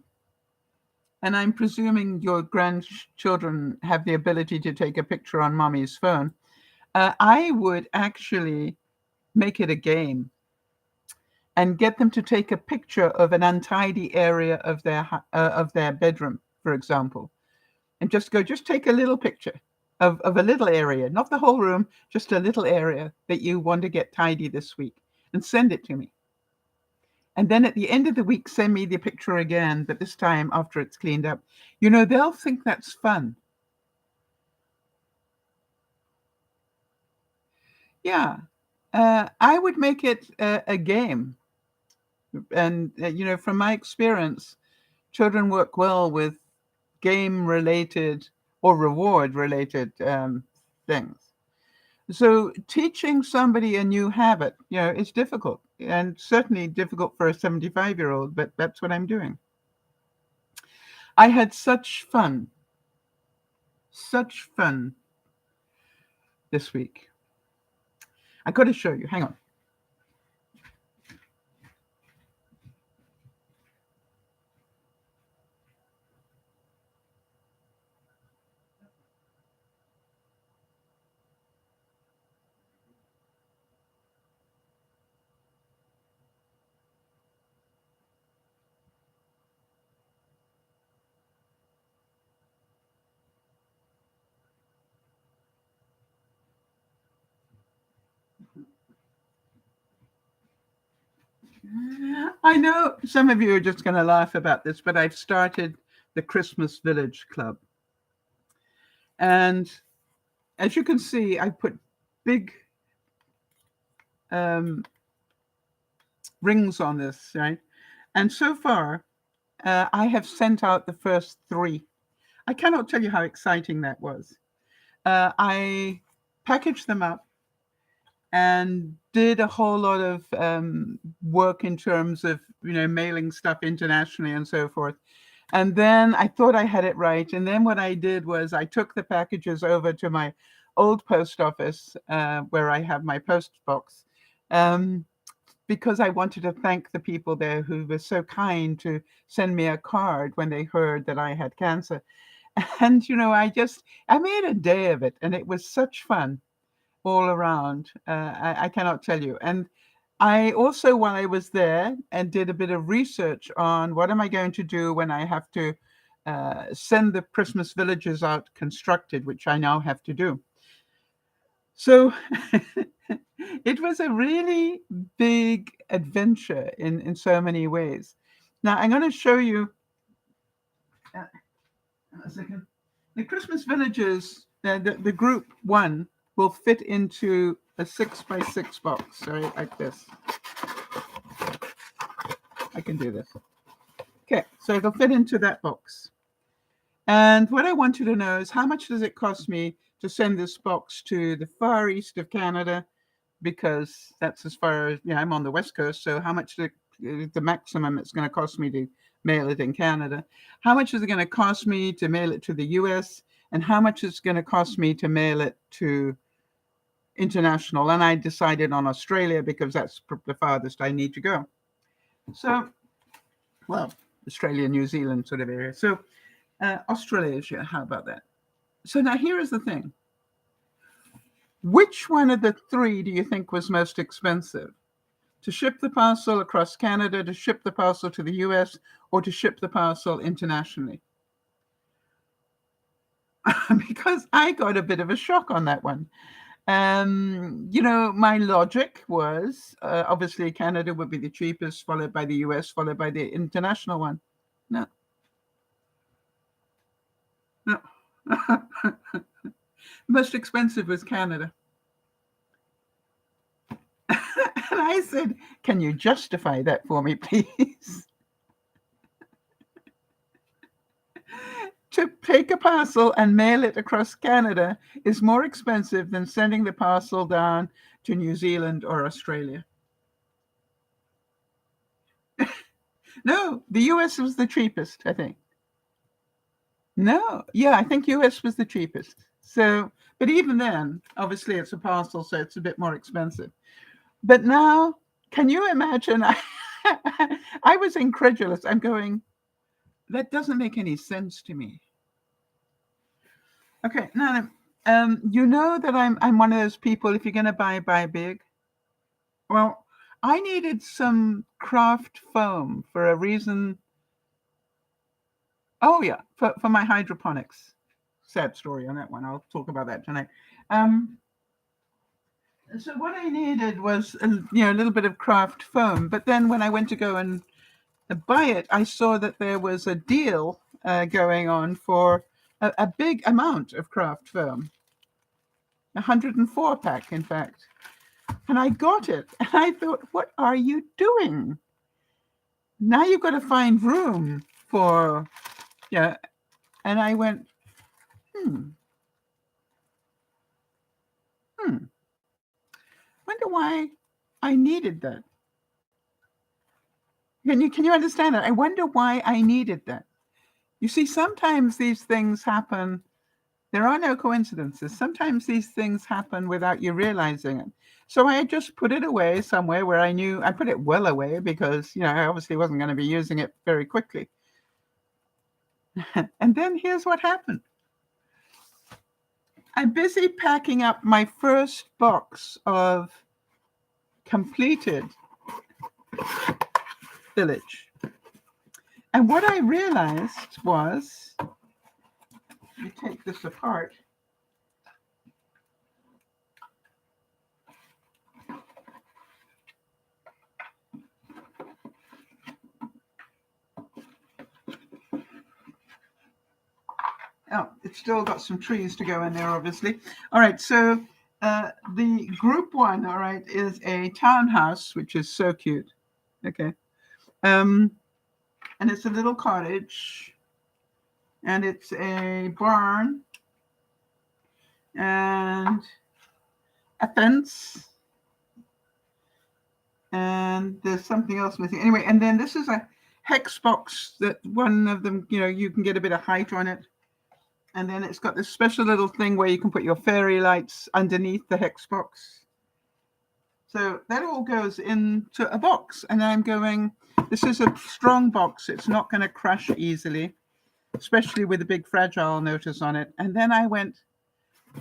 and I'm presuming your grandchildren have the ability to take a picture on mommy's phone, I would actually make it a game and get them to take a picture of an untidy area of their bedroom, for example, and just take a little picture of a little area, not the whole room, just a little area that you want to get tidy this week, and send it to me. And then at the end of the week, send me the picture again, but this time after it's cleaned up. They'll think that's fun. Yeah. I would make it a game. And, from my experience, children work well with game related or reward related things. So teaching somebody a new habit, is difficult and certainly difficult for a 75-year-old, but that's what I'm doing. I had such fun this week. I got to show you. Hang on. I know some of you are just going to laugh about this, but I've started the Christmas Village Club. And as you can see, I put big um, rings on this, right? And so far, I have sent out the first 3. I cannot tell you how exciting that was. I packaged them up and did a whole lot of work in terms of mailing stuff internationally and so forth. And then I thought I had it right. And then what I did was I took the packages over to my old post office where I have my post box um, because I wanted to thank the people there who were so kind to send me a card when they heard that I had cancer. And I made a day of it, and it was such fun all around. I cannot tell you. And I also, while I was there, and did a bit of research on what am I going to do when I have to send the Christmas villages out constructed, which I now have to do. So it was a really big adventure in so many ways. Now I'm going to show you uh, a second. The Christmas villages, the group 1 will fit into a 6x6 box, right, like this. I can do this. Okay, so it'll fit into that box. And what I want you to know is how much does it cost me to send this box to the far east of Canada, because that's as far as, I'm on the West Coast, so how much the maximum it's going to cost me to mail it in Canada? How much is it going to cost me to mail it to the US? And how much is it going to cost me to mail it to international? And I decided on Australia because that's the farthest I need to go. So, well, Australia, New Zealand sort of area. So Australasia, how about that? So now here is the thing. Which one of the 3 do you think was most expensive? To ship the parcel across Canada, to ship the parcel to the US, or to ship the parcel internationally? Because I got a bit of a shock on that one. My logic was obviously Canada would be the cheapest, followed by the US, followed by the international one. No. No. Most expensive was Canada. And I said, can you justify that for me, please? To take a parcel and mail it across Canada is more expensive than sending the parcel down to New Zealand or Australia. No, the US was the cheapest, I think. No, yeah, I think US was the cheapest. So, but even then, obviously it's a parcel, so it's a bit more expensive. But now, can you imagine? I was incredulous. I'm going, that doesn't make any sense to me. Okay, now, you know that I'm one of those people, if you're going to buy big. Well, I needed some craft foam for a reason. Oh, yeah, for my hydroponics. Sad story on that one. I'll talk about that tonight. Um, so what I needed was a little bit of craft foam. But then when I went to go and buy it, I saw that there was a deal going on for a big amount of craft foam, 104 pack, in fact. And I got it, and I thought, what are you doing? Now you've got to find room for, yeah. And I went, hmm, wonder why I needed that. Can you understand that? I wonder why I needed that. You see, sometimes these things happen. There are no coincidences. Sometimes these things happen without you realizing it. So I just put it away somewhere where I knew I put it well away because, I obviously wasn't going to be using it very quickly. And then here's what happened. I'm busy packing up my first box of completed village. And what I realized was, let me take this apart. Oh, it's still got some trees to go in there, obviously. All right, so the group one, all right, is a townhouse, which is so cute. Okay. And it's a little cottage, and it's a barn, and a fence, and there's something else missing. Anyway, and then this is a hex box that one of them, you can get a bit of height on it. And then it's got this special little thing where you can put your fairy lights underneath the hex box. So that all goes into a box. And I'm going, this is a strong box. It's not going to crush easily, especially with a big fragile notice on it. And then I went,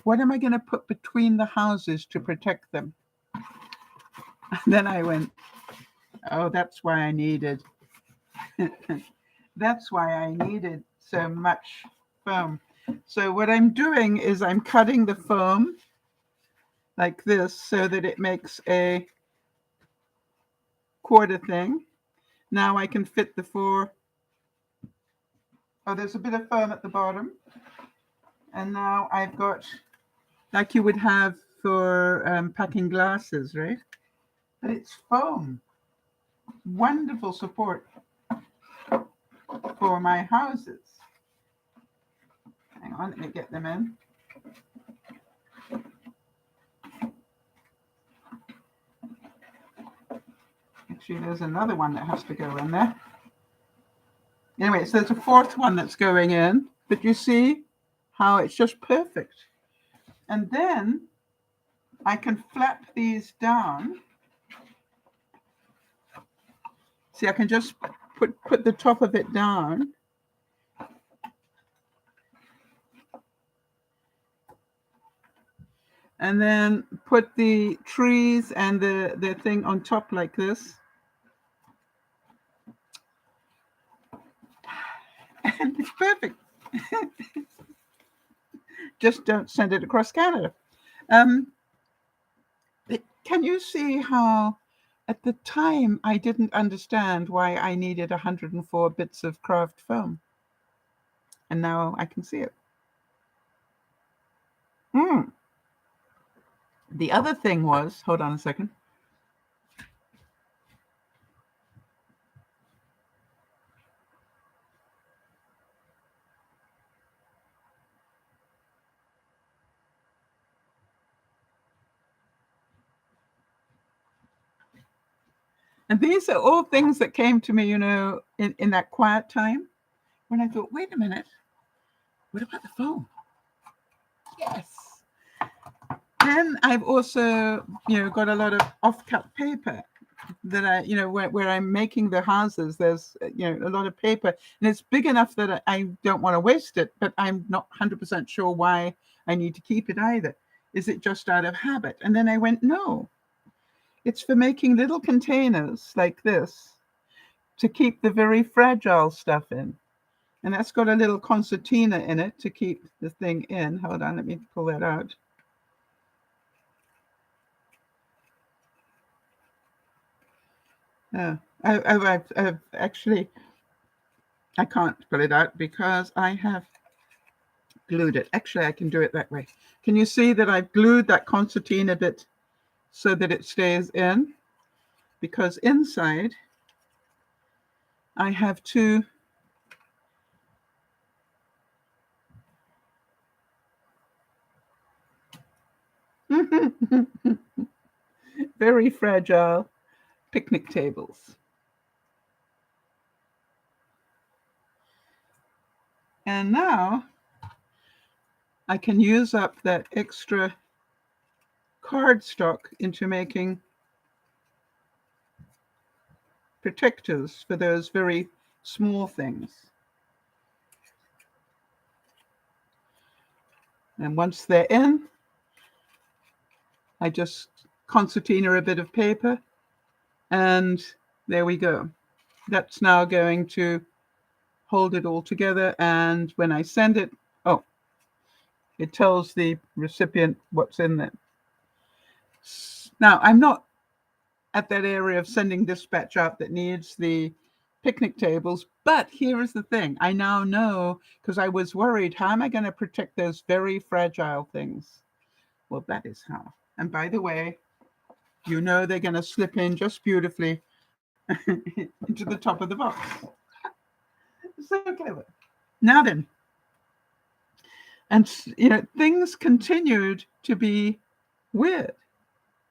what am I going to put between the houses to protect them? And then I went, oh, that's why I needed, that's why I needed so much foam. So what I'm doing is I'm cutting the foam like this so that it makes a quarter thing. Now I can fit the four. Oh, there's a bit of foam at the bottom. And now I've got, like you would have for packing glasses, right? But it's foam. Wonderful support for my houses. Hang on, let me get them in. Actually, there's another one that has to go in there. Anyway, so there's a fourth one that's going in, but you see how it's just perfect. And then I can flap these down. See, I can just put the top of it down. And then put the trees and the thing on top like this. And it's perfect. Just don't send it across Canada. Can you see how at the time I didn't understand why I needed 104 bits of craft foam? And now I can see it. The other thing was, hold on a second. And these are all things that came to me, in that quiet time when I thought, wait a minute, what about the phone? Yes. Then I've also, got a lot of off-cut paper that where I'm making the houses. There's, a lot of paper, and it's big enough that I don't want to waste it, but I'm not 100% sure why I need to keep it either. Is it just out of habit? And then I went, no, it's for making little containers like this to keep the very fragile stuff in. And that's got a little concertina in it to keep the thing in. Hold on, let me pull that out. I've actually, I can't pull it out because I have glued it. Actually, I can do it that way. Can you see that I've glued that concertina bit so that it stays in? Because inside I have two very fragile picnic tables. And now I can use up that extra cardstock into making protectors for those very small things. And once they're in, I just concertina a bit of paper, and there we go. That's now going to hold it all together, and when I send it, it tells the recipient what's in there. Now, I'm not at that area of sending dispatch out that needs the picnic tables, but here is the thing. I now know, because I was worried, how am I going to protect those very fragile things? Well, that is how. And by the way, they're going to slip in just beautifully into the top of the box. So clever. Now then, and things continued to be weird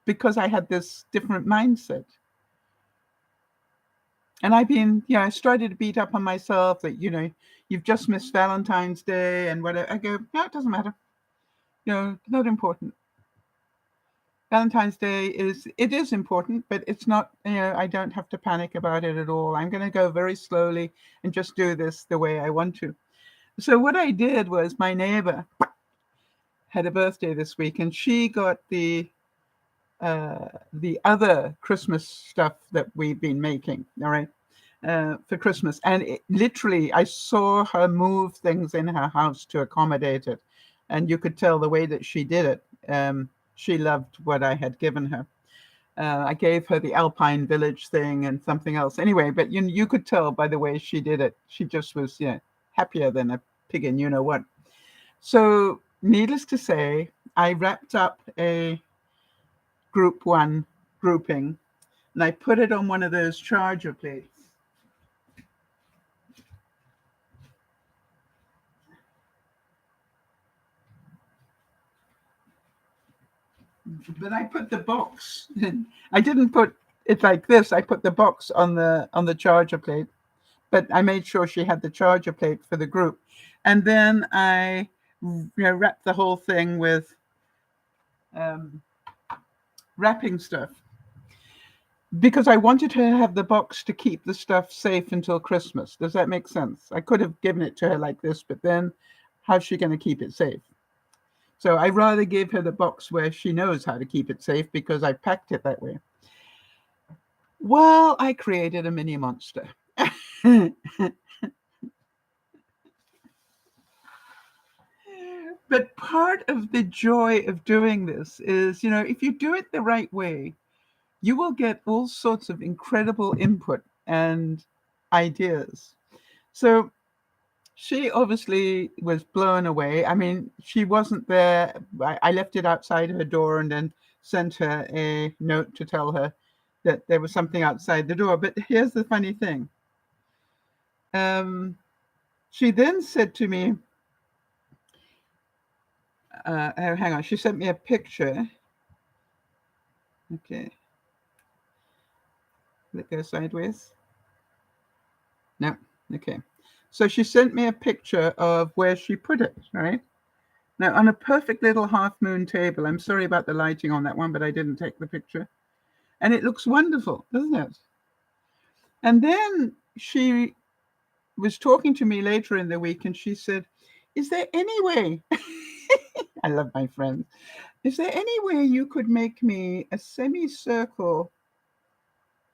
because I had this different mindset. And I started to beat up on myself that, you've just missed Valentine's Day and whatever. I go, no, it doesn't matter. Not important. Valentine's Day is important, but it's not, I don't have to panic about it at all. I'm going to go very slowly and just do this the way I want to. So what I did was, my neighbor had a birthday this week, and she got the other Christmas stuff that we've been making, all right, for Christmas. And literally, I saw her move things in her house to accommodate it. And you could tell the way that she did it. She loved what I had given her. I gave her the Alpine Village thing and something else. Anyway, but you could tell by the way she did it. She just was, happier than a pig in you-know-what. So needless to say, I wrapped up a group 1 grouping, and I put it on one of those charger plates. But I put the box. I didn't put it like this. I put the box on the charger plate, but I made sure she had the charger plate for the group, and then I wrapped the whole thing with wrapping stuff, because I wanted her to have the box to keep the stuff safe until Christmas. Does that make sense? I could have given it to her like this, but then how's she going to keep it safe? So I rather give her the box where she knows how to keep it safe, because I packed it that way. Well, I created a mini monster. But part of the joy of doing this is, if you do it the right way, you will get all sorts of incredible input and ideas. So she obviously was blown away. I mean, she wasn't there. I left it outside her door and then sent her a note to tell her that there was something outside the door. But here's the funny thing. She then said to me, hang on, she sent me a picture. Okay. Will it go sideways? No. Okay. So she sent me a picture of where she put it, right? Now, on a perfect little half moon table. I'm sorry about the lighting on that one, but I didn't take the picture. And it looks wonderful, doesn't it? And then she was talking to me later in the week and she said, is there any way, I love my friends, is there any way you could make me a semicircle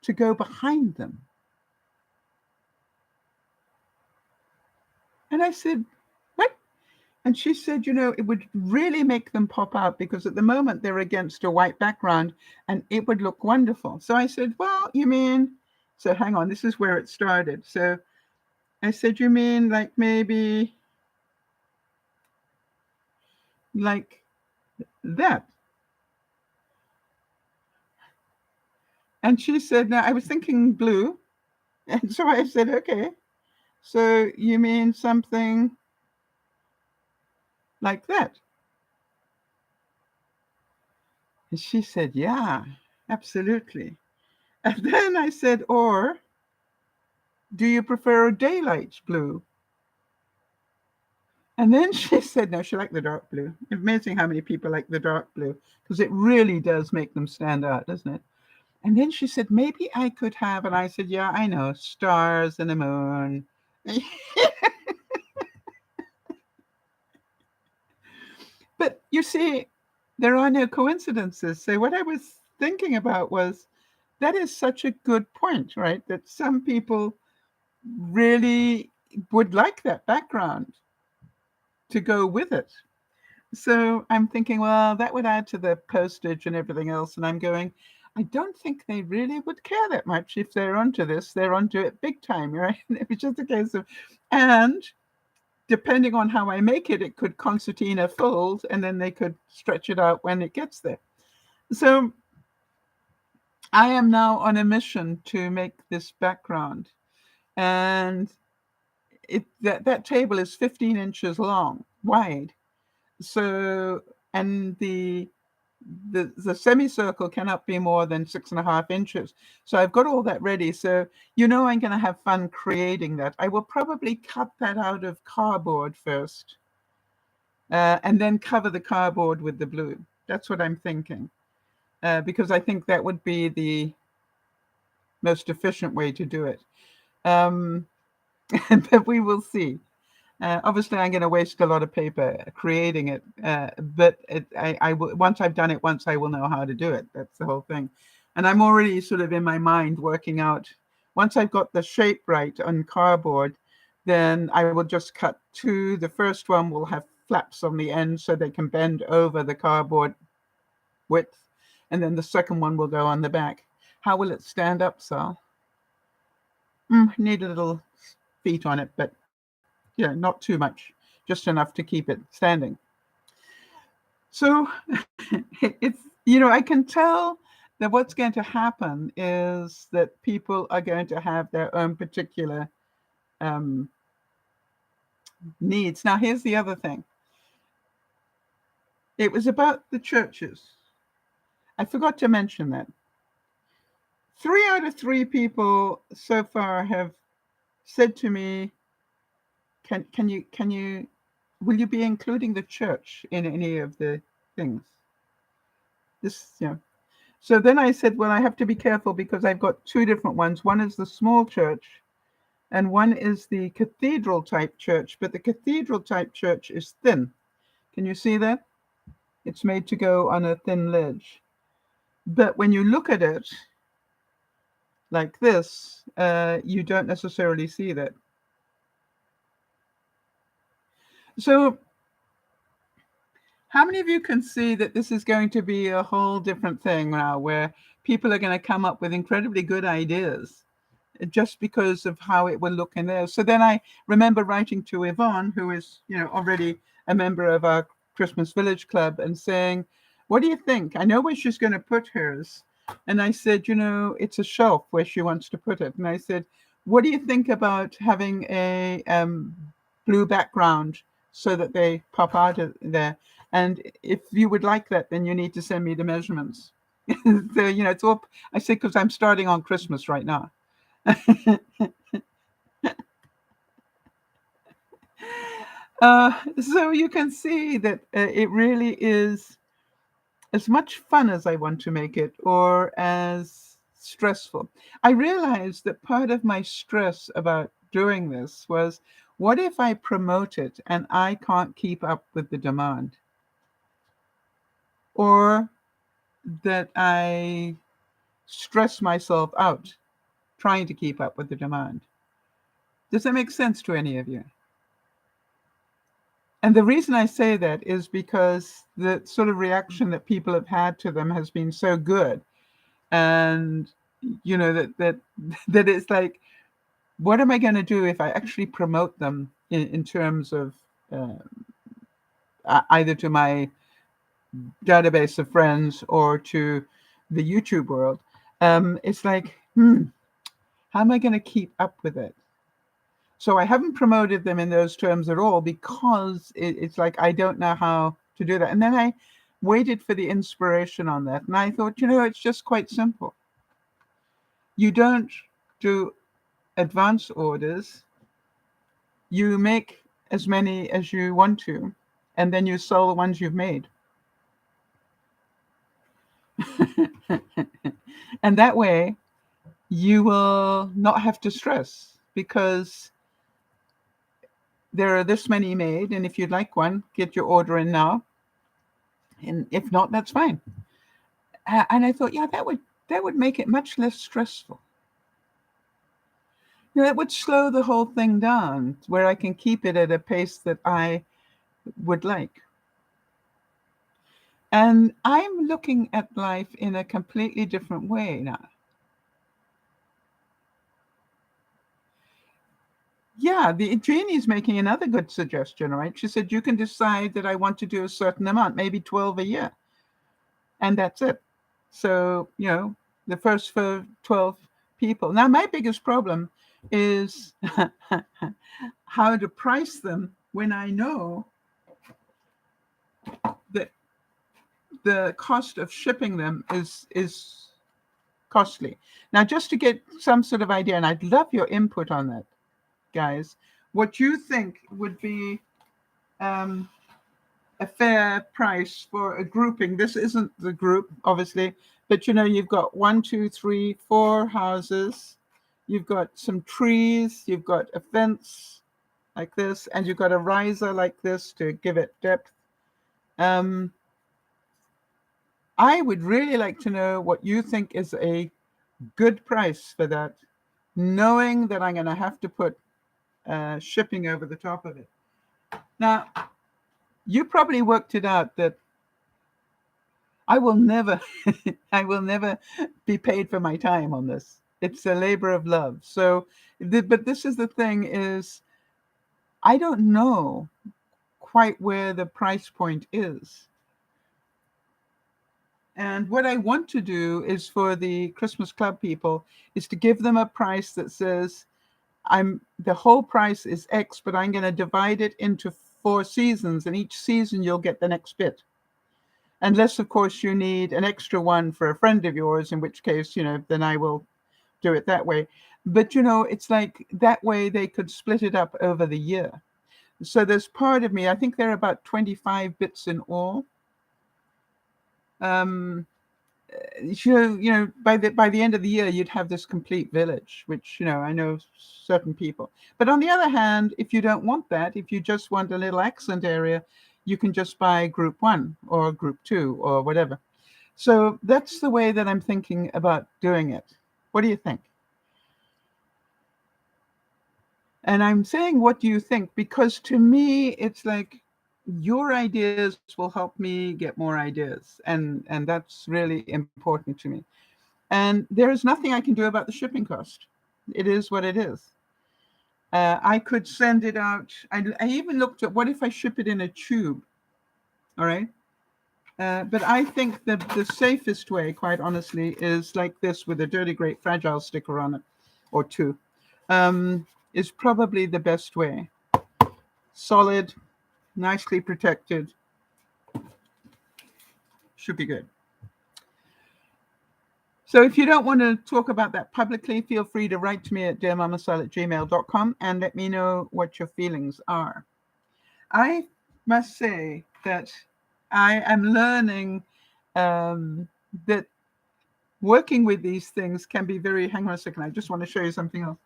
to go behind them? And I said, what? And she said, it would really make them pop out because at the moment they're against a white background and it would look wonderful. So I said, well, you mean, so hang on, this is where it started. So I said, you mean like maybe like that? And she said, no, I was thinking blue. And so I said, okay, so you mean something like that? And she said, yeah, absolutely. And then I said, or do you prefer a daylight blue? And then she said, no, she liked the dark blue. Amazing how many people like the dark blue because it really does make them stand out, doesn't it? And then she said, maybe I could have, and I said, yeah, I know, stars and a moon. But you see, there are no coincidences. So what I was thinking about was that is such a good point, right? That some people really would like that background to go with it. So I'm thinking, well, that would add to the postage and everything else. And I'm going, I don't think they really would care that much if they're onto this. They're onto it big time, right? It was just a case of, and depending on how I make it, it could concertina fold and then they could stretch it out when it gets there. So I am now on a mission to make this background. And that table is 15 inches long, wide. So, and the semicircle cannot be more than 6.5 inches. So I've got all that ready. So, I'm going to have fun creating that. I will probably cut that out of cardboard first, and then cover the cardboard with the blue. That's what I'm thinking, because I think that would be the most efficient way to do it. Um, but we will see. Obviously, I'm going to waste a lot of paper creating it, but once I've done it once, I will know how to do it. That's the whole thing. And I'm already sort of in my mind working out, once I've got the shape right on cardboard, then I will just cut two. The first one will have flaps on the end so they can bend over the cardboard width. And then the second one will go on the back. How will it stand up, Sal? Need a little feet on it, but not too much, just enough to keep it standing. So it's, I can tell that what's going to happen is that people are going to have their own particular um, needs. Now, here's the other thing. It was about the churches. I forgot to mention that. 3 out of 3 people so far have said to me, can you will you be including the church in any of the things? So then I said, well, I have to be careful because I've got 2 different ones. One is the small church and one is the cathedral type church, but the cathedral type church is thin. Can you see that? It's made to go on a thin ledge. But when you look at it like this, you don't necessarily see that. So how many of you can see that this is going to be a whole different thing now, where people are going to come up with incredibly good ideas just because of how it will look in there? So then I remember writing to Yvonne, who is, already a member of our Christmas Village Club, and saying, what do you think? I know where she's going to put hers. And I said, it's a shelf where she wants to put it. And I said, what do you think about having a blue background so that they pop out of there? And if you would like that, then you need to send me the measurements. So, it's all, I say, because I'm starting on Christmas right now. So you can see that it really is as much fun as I want to make it, or as stressful. I realized that part of my stress about doing this was, what if I promote it and I can't keep up with the demand? Or that I stress myself out trying to keep up with the demand. Does that make sense to any of you? And the reason I say that is because the sort of reaction that people have had to them has been so good. And that that it's like, what am I going to do if I actually promote them in terms of uh, either to my database of friends or to the YouTube world? It's like, how am I going to keep up with it? So I haven't promoted them in those terms at all, because it's like I don't know how to do that. And then I waited for the inspiration on that, and I thought, it's just quite simple. You don't do advance orders. You make as many as you want to, and then you sell the ones you've made. And that way, you will not have to stress, because there are this many made, and if you'd like one, get your order in now. And if not, that's fine. And I thought, yeah, that would make it much less stressful. It would slow the whole thing down, where I can keep it at a pace that I would like. And I'm looking at life in a completely different way now. Yeah, the Jeannie's making another good suggestion, right? She said, you can decide that I want to do a certain amount, maybe 12 a year, and that's it. So, the first for 12 people. Now, my biggest problem is how to price them when I know that the cost of shipping them is costly. Now, just to get some sort of idea, and I'd love your input on that, guys, what you think would be um, a fair price for a grouping. This isn't the group, obviously, but you've got 1, 2, 3, 4 houses. You've got some trees. You've got a fence like this, and you've got a riser like this to give it depth. I would really like to know what you think is a good price for that, knowing that I'm going to have to put shipping over the top of it. Now, you probably worked it out that I will never, I will never be paid for my time on this. It's a labor of love. So, but this is the thing: is I don't know quite where the price point is. And what I want to do is, for the Christmas Club people, is to give them a price that says, the whole price is X, but I'm going to divide it into 4 seasons, and each season you'll get the next bit. Unless, of course, you need an extra one for a friend of yours, in which case, then I will do it that way. But, it's like that way they could split it up over the year. So there's part of me, I think there are about 25 bits in all. By the end of the year, you'd have this complete village, which, I know certain people. But on the other hand, if you don't want that, if you just want a little accent area, you can just buy group 1 or group 2 or whatever. So that's the way that I'm thinking about doing it. What do you think? And I'm saying, what do you think? Because to me, it's like your ideas will help me get more ideas. And that's really important to me. And there is nothing I can do about the shipping cost. It is what it is. I could send it out. I even looked at, what if I ship it in a tube? All right. But I think that the safest way, quite honestly, is like this, with a Dirty Great Fragile sticker on it, or 2, is probably the best way. Solid, nicely protected. Should be good. So if you don't want to talk about that publicly, feel free to write to me at dearmamaSal@gmail.com and let me know what your feelings are. I must say that I am learning that working with these things can be very, hang on a second, I just want to show you something else.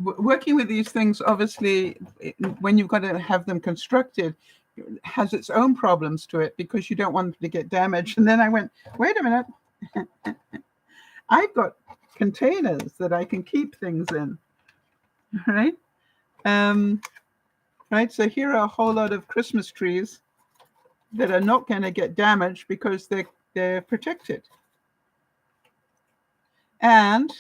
Working with these things, obviously, when you've got to have them constructed, has its own problems to it because you don't want them to get damaged. And then I went, wait a minute, I've got containers that I can keep things in, right? Right. So here are a whole lot of Christmas trees that are not going to get damaged because they're protected. And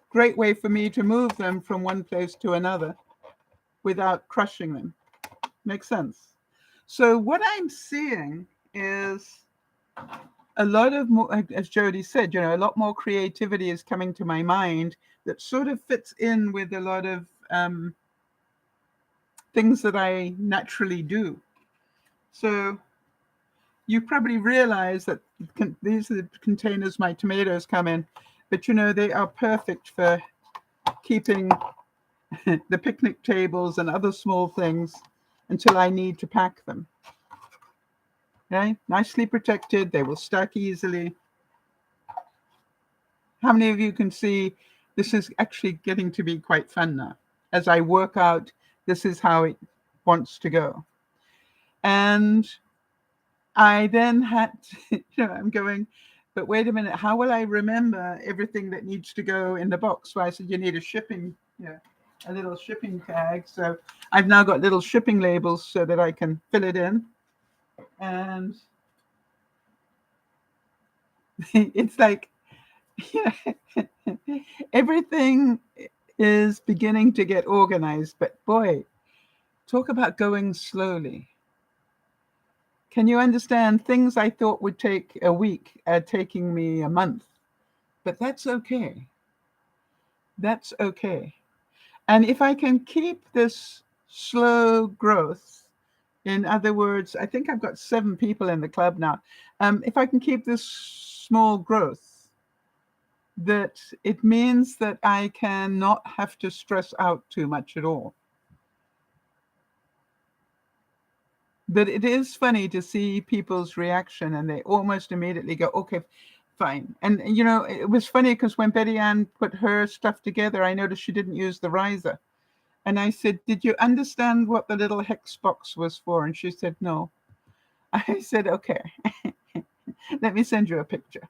great way for me to move them from one place to another without crushing them. Makes sense. So what I'm seeing is a lot of more, as Jody said, a lot more creativity is coming to my mind that sort of fits in with a lot of things that I naturally do. So you probably realize that these are the containers my tomatoes come in, but they are perfect for keeping the picnic tables and other small things until I need to pack them. Okay, nicely protected. They will stack easily. How many of you can see this is actually getting to be quite fun now? As I work out, this is how it wants to go. And I then had to, I'm going, but wait a minute, how will I remember everything that needs to go in the box? So I said, you need a little shipping tag. So I've now got little shipping labels so that I can fill it in. And it's like, everything is beginning to get organized, but boy, talk about going slowly. Can you understand things I thought would take a week are taking me a month? But that's okay. That's okay. And if I can keep this slow growth, in other words, I think I've got 7 people in the club now. If I can keep this small growth, that it means that I can not have to stress out too much at all. But it is funny to see people's reaction, and they almost immediately go, okay, fine. And it was funny because when Betty Ann put her stuff together, I noticed she didn't use the riser. And I said, did you understand what the little hex box was for? And she said, no. I said, okay, let me send you a picture.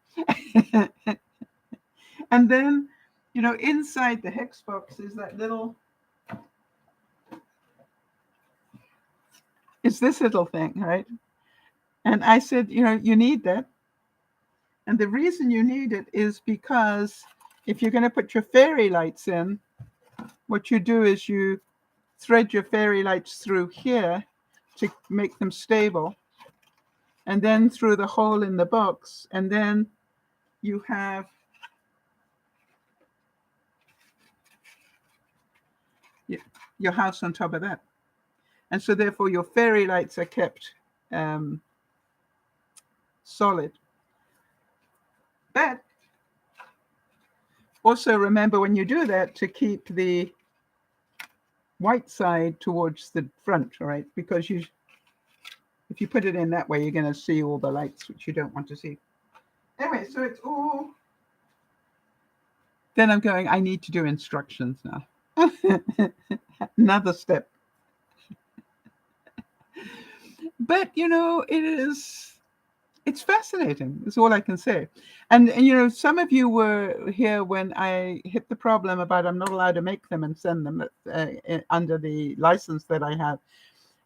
And then, inside the hex box is that little, is this little thing, right? And I said, you need that. And the reason you need it is because if you're going to put your fairy lights in, what you do is you thread your fairy lights through here to make them stable, and then through the hole in the box, and then you have your house on top of that. And so therefore your fairy lights are kept solid. But also remember when you do that to keep the white side towards the front, all right? Because if you put it in that way, you're going to see all the lights, which you don't want to see. Anyway, so it's all. Then I'm going, I need to do instructions now. Another step. But, it's fascinating. That's all I can say. And some of you were here when I hit the problem about I'm not allowed to make them and send them under the license that I have.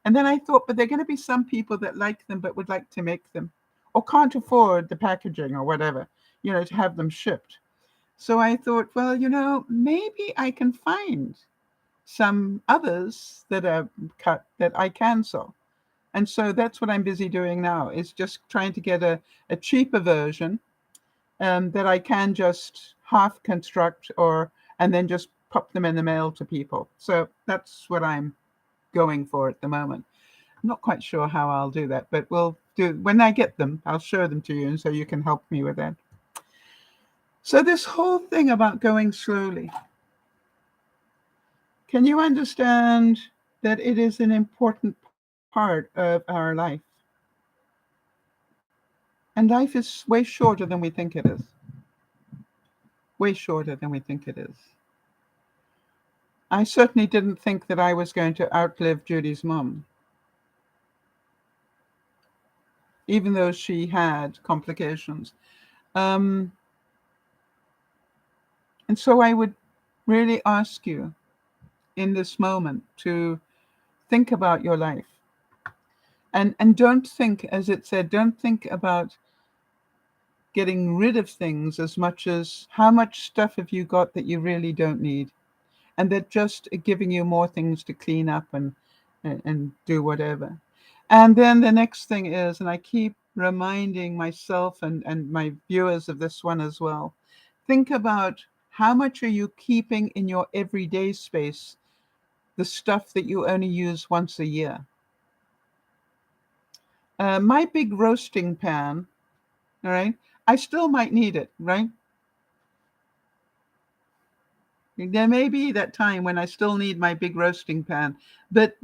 And then I thought, but there are going to be some people that like them but would like to make them or can't afford the packaging or whatever, to have them shipped. So I thought, well, maybe I can find some others that are cut that I can sew. And so that's what I'm busy doing now, is just trying to get a cheaper version that I can just half construct and then just pop them in the mail to people. So that's what I'm going for at the moment. I'm not quite sure how I'll do that, but we'll do when I get them. I'll show them to you, and so you can help me with that. So this whole thing about going slowly, can you understand that it is an important part of our life? And life is way shorter than we think it is. Way shorter than we think it is. I certainly didn't think that I was going to outlive Judy's mom, even though she had complications. Um, and so I would really ask you in this moment to think about your life. And don't think, as it said, don't think about getting rid of things as much as how much stuff have you got that you really don't need, and that just giving you more things to clean up and do whatever. And then the next thing is, and I keep reminding myself and my viewers of this one as well, think about how much are you keeping in your everyday space, the stuff that you only use once a year. My big roasting pan, all right, I still might need it, right? There may be that time when I still need my big roasting pan, but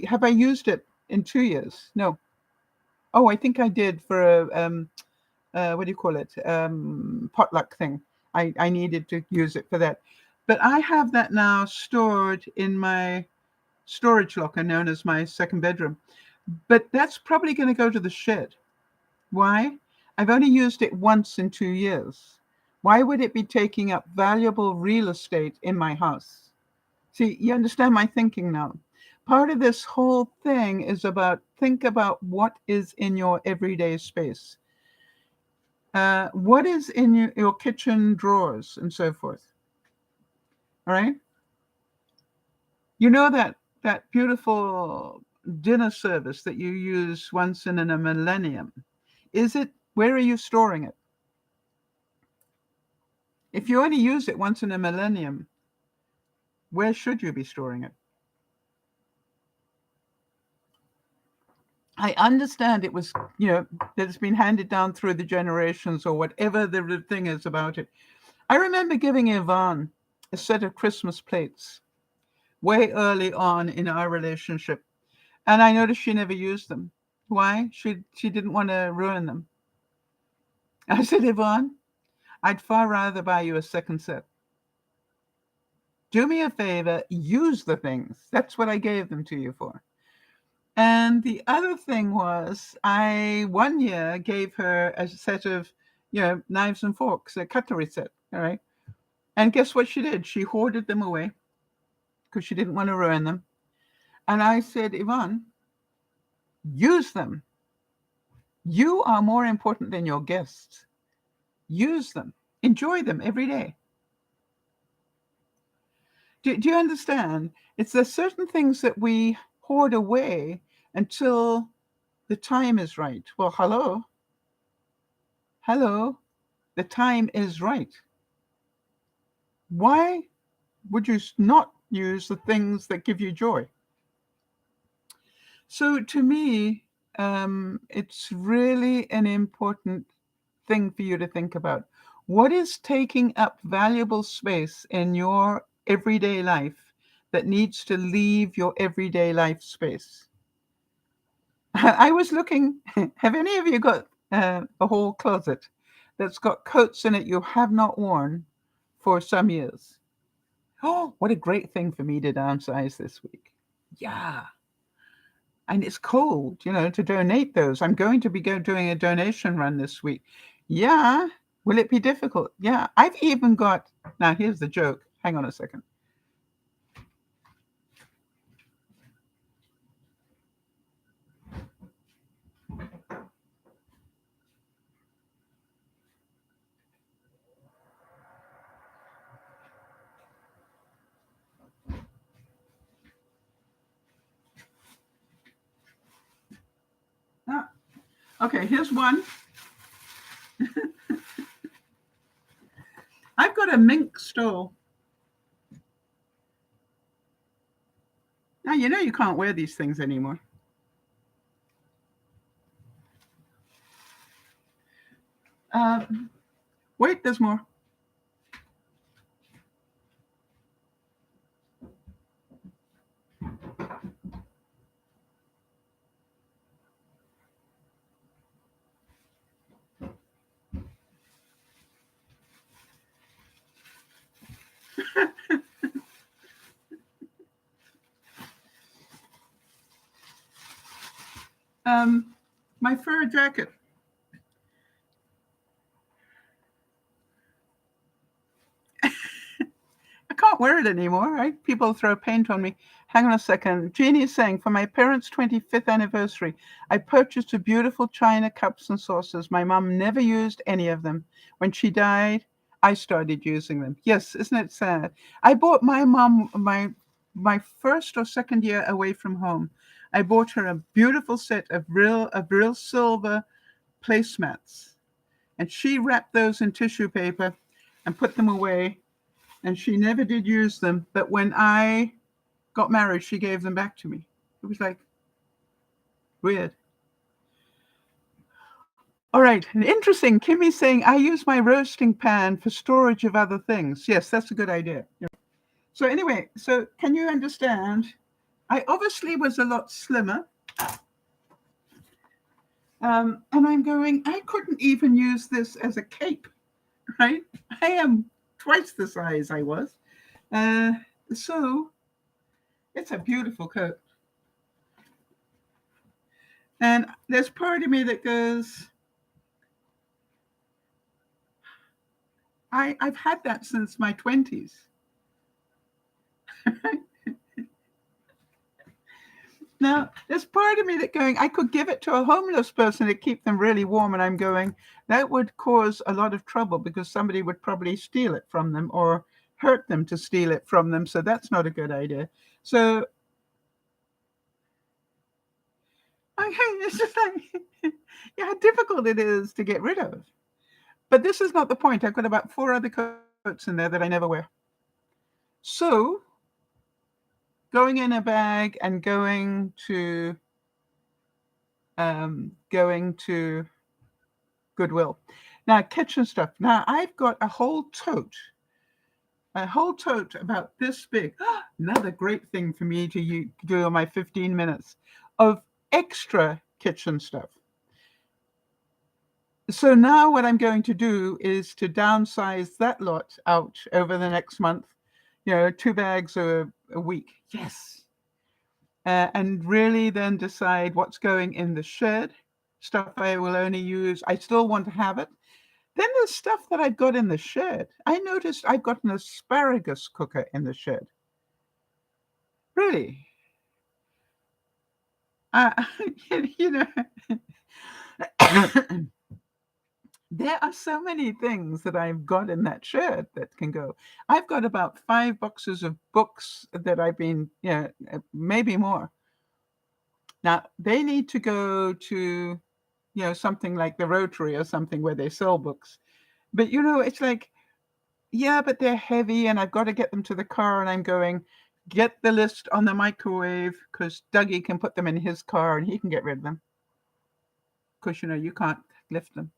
have I used it in 2 years? No. Oh, I think I did for what do you call it? Potluck thing. I needed to use it for that. But I have that now stored in my storage locker known as my second bedroom. But that's probably going to go to the shed. Why? I've only used it once in 2 years. Why would it be taking up valuable real estate in my house? See, you understand my thinking now. Part of this whole thing is think about what is in your everyday space. What is in your kitchen drawers and so forth. All right? You know that beautiful dinner service that you use once in a millennium. Where are you storing it? If you only use it once in a millennium, where should you be storing it? I understand it was, that it's been handed down through the generations or whatever the thing is about it. I remember giving Yvonne a set of Christmas plates way early on in our relationship, and I noticed she never used them. Why? She didn't want to ruin them. I said, Yvonne, I'd far rather buy you a second set. Do me a favor, use the things. That's what I gave them to you for. And the other thing was, I one year gave her a set of, knives and forks, a cutlery set. All right. And guess what she did? She hoarded them away because she didn't want to ruin them. And I said, Yvonne, use them. You are more important than your guests. Use them. Enjoy them every day. Do you understand? There's certain things that we hoard away until the time is right. Well, hello, the time is right. Why would you not use the things that give you joy? So to me, it's really an important thing for you to think about. What is taking up valuable space in your everyday life that needs to leave your everyday life space? I was looking, have any of you got a whole closet that's got coats in it you have not worn for some years? Oh, what a great thing for me to downsize this week. Yeah. And it's cold, to donate those. I'm going to be doing a donation run this week. Yeah. Will it be difficult? Yeah. I've even got, now here's the joke. Hang on a second. Okay, here's one. I've got a mink stole. Now, you know you can't wear these things anymore. Wait, there's more. My fur jacket. I can't wear it anymore, right? People throw paint on me. Hang on a second. Jeannie's saying, for my parents' 25th anniversary, I purchased a beautiful china cups and saucers. My mum never used any of them. When she died, I started using them. Yes, isn't it sad? I bought my mum my first or second year away from home. I bought her a beautiful set of real silver placemats, and she wrapped those in tissue paper and put them away, and she never did use them. But when I got married, she gave them back to me. It was like weird. All right, and interesting. Kimmy's saying, I use my roasting pan for storage of other things. Yes, that's a good idea. So anyway, so can you understand? I obviously was a lot slimmer. And I'm going, I couldn't even use this as a cape, right? I am twice the size I was. So it's a beautiful coat. And there's part of me that goes, I've had that since my 20s. Now, there's part of me that going, I could give it to a homeless person to keep them really warm. And I'm going, that would cause a lot of trouble because somebody would probably steal it from them or hurt them to steal it from them. So that's not a good idea. So it's just like, yeah, how difficult it is to get rid of. But this is not the point. I've got about 4 other coats in there that I never wear. So going in a bag and going to Goodwill. Now, kitchen stuff. Now, I've got a whole tote about this big. Another great thing for me to do on my 15 minutes of extra kitchen stuff. So now what I'm going to do is to downsize that lot out over the next month, 2 bags a week. Yes. And really then decide what's going in the shed, stuff I will only use. I still want to have it. Then there's stuff that I've got in the shed. I noticed I've got an asparagus cooker in the shed. Really? Uh, you know, there are so many things that I've got in that shed that can go. I've got about 5 boxes of books that I've been, maybe more. Now, they need to go to, something like the Rotary or something where they sell books. But, it's like, yeah, but they're heavy and I've got to get them to the car, and I'm going, get the list on the microwave because Dougie can put them in his car and he can get rid of them. Because, you can't lift them.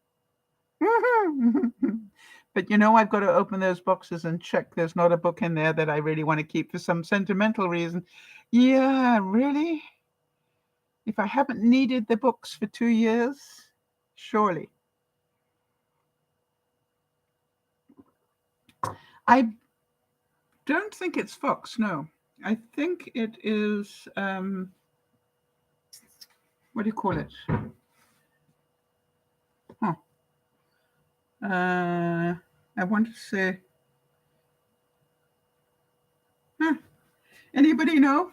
But, I've got to open those boxes and check there's not a book in there that I really want to keep for some sentimental reason. Yeah, really? If I haven't needed the books for 2 years, surely. I don't think it's Fox, no. I think it is, what do you call it? Huh. I want to say, anybody know?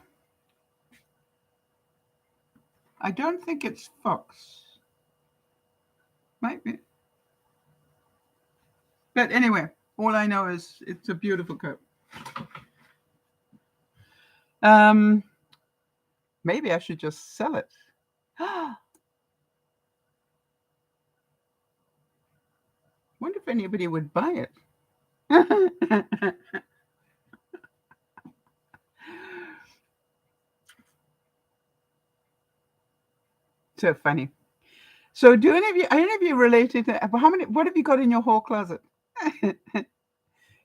I don't think it's Fox. Might be. But anyway, all I know is it's a beautiful coat. Maybe I should just sell it. Wonder if anybody would buy it. So funny. So do any of you related to how many what have you got in your hall closet?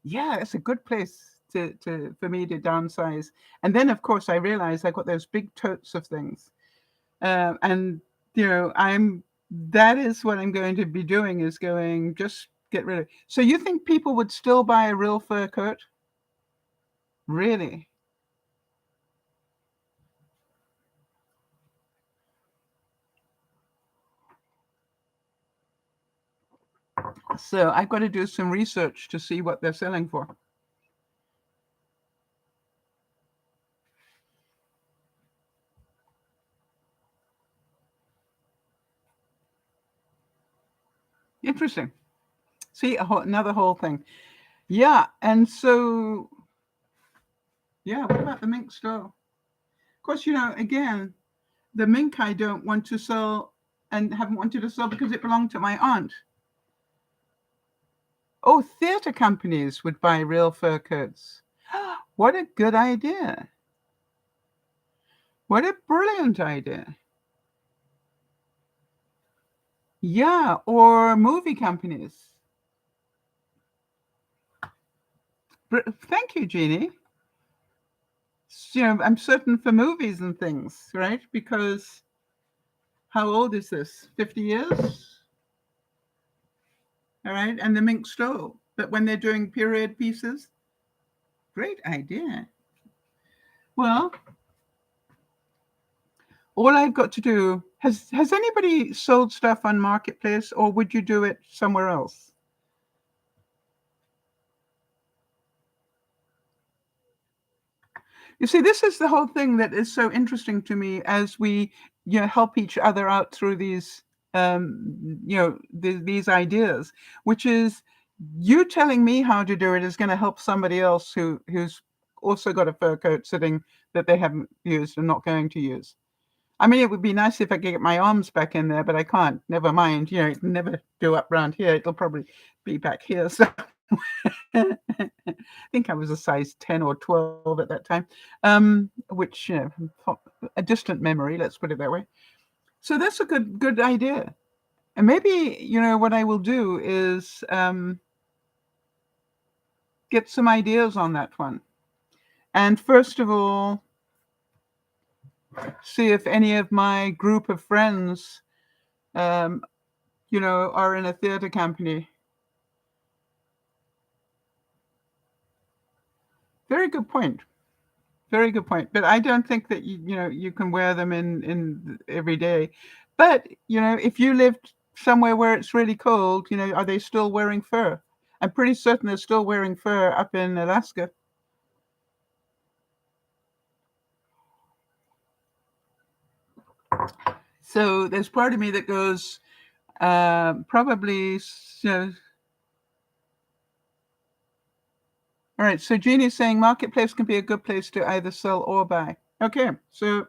Yeah, it's a good place to for me to downsize. And then of course I realized I got those big totes of things. And I'm that is what I'm going to be doing is going just get rid of. So you think people would still buy a real fur coat? Really? So I've got to do some research to see what they're selling for. Interesting. See, another whole thing. Yeah, and so yeah, what about the mink stove? Of course, again, the mink I don't want to sell and haven't wanted to sell because it belonged to my aunt. Oh, theater companies would buy real fur coats. What a good idea. What a brilliant idea. Yeah, or movie companies. Thank you, Jeannie. I'm certain for movies and things, right? Because how old is this? 50 years? All right. And the mink stole. But when they're doing period pieces, great idea. Well, all I've got to do has anybody sold stuff on Marketplace or would you do it somewhere else? You see, this is the whole thing that is so interesting to me as we, help each other out through these, these ideas, which is you telling me how to do it is going to help somebody else who's also got a fur coat sitting that they haven't used and not going to use. I mean, it would be nice if I could get my arms back in there, but I can't. Never mind. It'll never go up round here. It'll probably be back here. So I think I was a size 10 or 12 at that time, which a distant memory. Let's put it that way. So that's a good idea. And maybe what I will do is get some ideas on that one. And first of all, see if any of my group of friends, um, are in a theater company. Very good point. Very good point. But I don't think that you can wear them in every day. But if you lived somewhere where it's really cold, are they still wearing fur? I'm pretty certain they're still wearing fur up in Alaska. So there's part of me that goes, probably. All right. So Jeannie's saying marketplace can be a good place to either sell or buy. Okay. So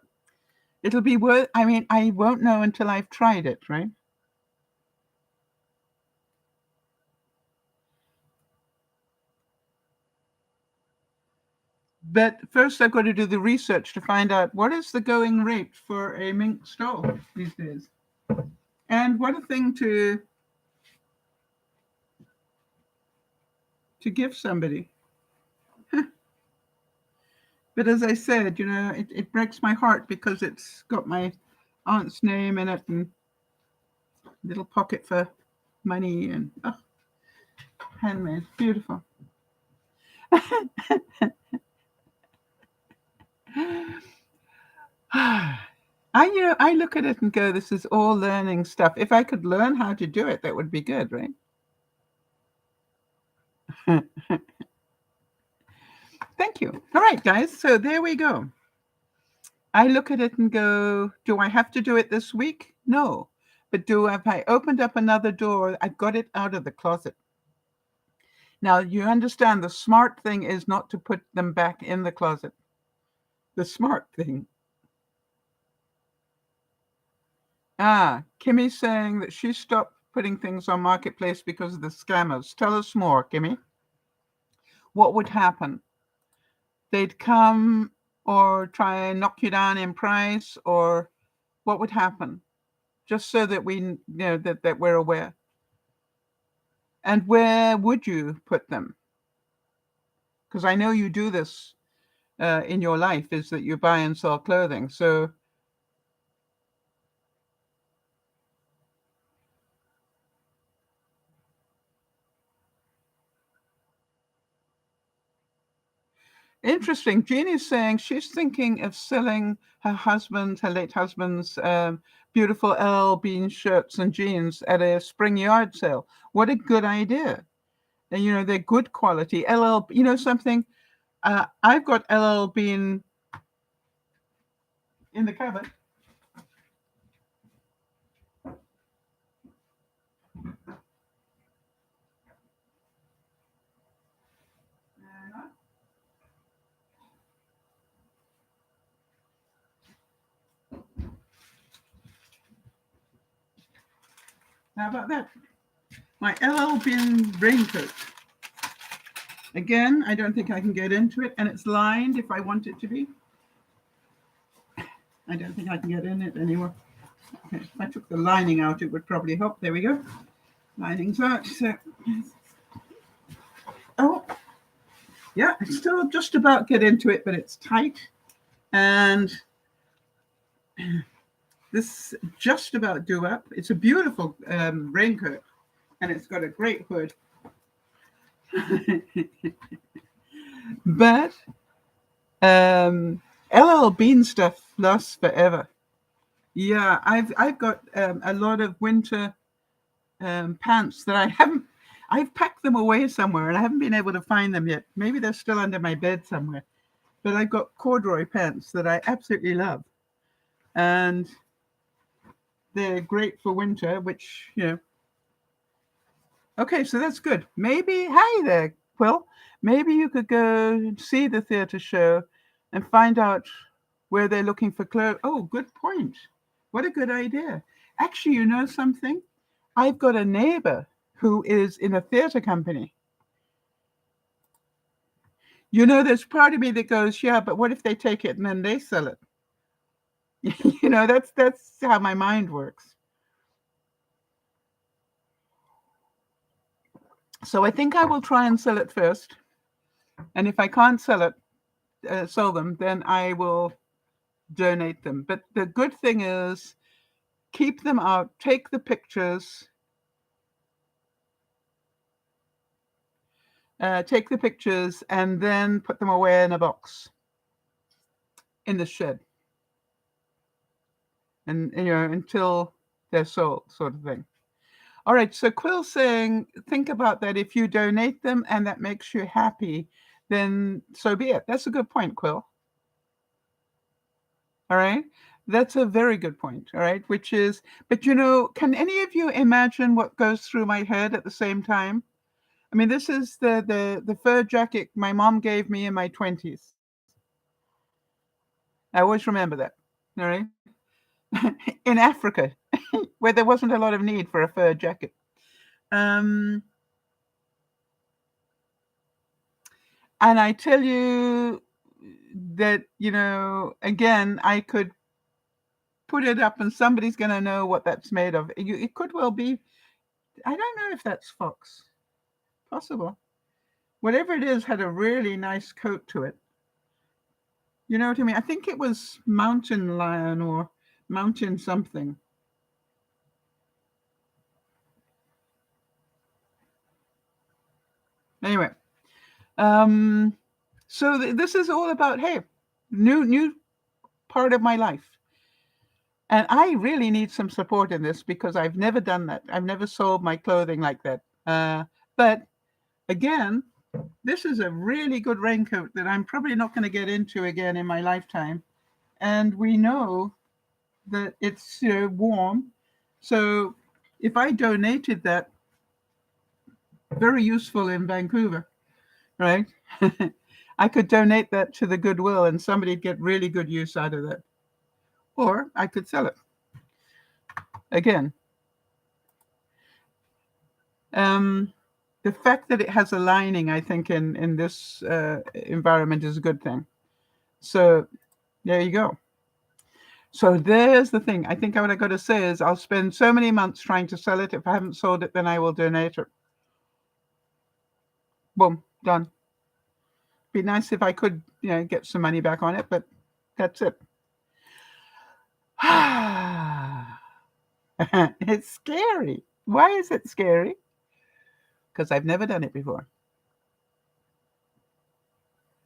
it'll be worth. I mean, I won't know until I've tried it, right? But first, I've got to do the research to find out what is the going rate for a mink stove these days. And what a thing to give somebody. But as I said, it breaks my heart because it's got my aunt's name in it and little pocket for money and handmade, beautiful. I look at it and go, this is all learning stuff. If I could learn how to do it, that would be good, right? Thank you. All right, guys. So there we go. I look at it and go, do I have to do it this week? No. But if I opened up another door, I got it out of the closet. Now, you understand the smart thing is not to put them back in the closet. The smart thing. Kimmy's saying that she stopped putting things on Marketplace because of the scammers. Tell us more, Kimmy. What would happen? They'd come or try and knock you down in price, or what would happen? Just so that we know that we're aware. And where would you put them? Because I know you do this in your life, is that you buy and sell clothing. So interesting. Jeannie's saying she's thinking of selling her late husband's beautiful LL Bean shirts and jeans at a spring yard sale. What a good idea. And, they're good quality. Something? I've got LL Bean in the cupboard. How about that? My LL Bean raincoat. Again, I don't think I can get into it, and it's lined if I want it to be. I don't think I can get in it anymore. Okay, if I took the lining out, it would probably help. There we go. Lining's out. So, yeah, I still just about get into it, but it's tight. And this just about do up. It's a beautiful raincoat, and it's got a great hood. But LL Bean stuff lasts forever. Yeah, I've got a lot of winter pants that I've packed them away somewhere and I haven't been able to find them yet. Maybe they're still under my bed somewhere. But I've got corduroy pants that I absolutely love. And they're great for winter, which, Okay, so that's good. Hi there, Quill. Maybe you could go see the theatre show and find out where they're looking for clothes. Oh, good point. What a good idea. Actually, you know something? I've got a neighbor who is in a theatre company. There's part of me that goes, yeah, but what if they take it and then they sell it? That's how my mind works. So I think I will try and sell it first. And if I can't sell them, then I will donate them. But the good thing is, keep them out, take the pictures, and then put them away in a box in the shed. And, until they're sold, sort of thing. All right, so Quill's saying, think about that. If you donate them and that makes you happy, then so be it. That's a good point, Quill. All right, that's a very good point. All right, which is, but can any of you imagine what goes through my head at the same time? I mean, this is the fur jacket my mom gave me in my 20s. I always remember that. All right, in Africa, where there wasn't a lot of need for a fur jacket. And I tell you that, again, I could put it up and somebody's going to know what that's made of. It could well be, I don't know if that's fox. Possible. Whatever it is had a really nice coat to it. You know what I mean? I think it was mountain lion or mountain something. Anyway, so this is all about, hey, new part of my life. And I really need some support in this because I've never done that. I've never sold my clothing like that. But again, this is a really good raincoat that I'm probably not going to get into again in my lifetime. And we know that it's warm. So if I donated that, very useful in Vancouver, right? I could donate that to the Goodwill and somebody'd get really good use out of that. Or I could sell it. Again, Um, the fact that it has a lining, I think, in this environment is a good thing. So there you go. So there's the thing. I think what I got to say is I'll spend so many months trying to sell it. If I haven't sold it, then I will donate it. Boom, done. Be nice if I could, get some money back on it, but that's it. It's scary. Why is it scary? Because I've never done it before.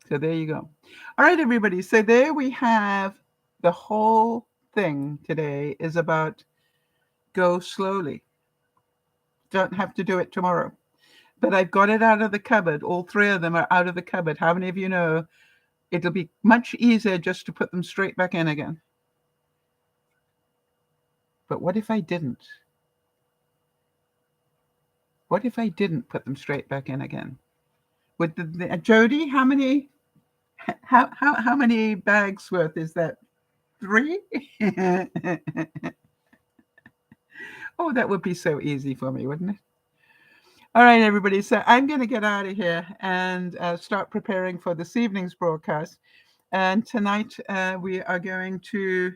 So there you go. All right, everybody. So there we have the whole thing today is about go slowly. Don't have to do it tomorrow. But I've got it out of the cupboard. All three of them are out of the cupboard. How many of you know it'll be much easier just to put them straight back in again? But what if I didn't? What if I didn't put them straight back in again? Would Jody, how many bags worth is that? 3? Oh, that would be so easy for me, wouldn't it? All right, everybody. So I'm going to get out of here and start preparing for this evening's broadcast. And tonight we are going to.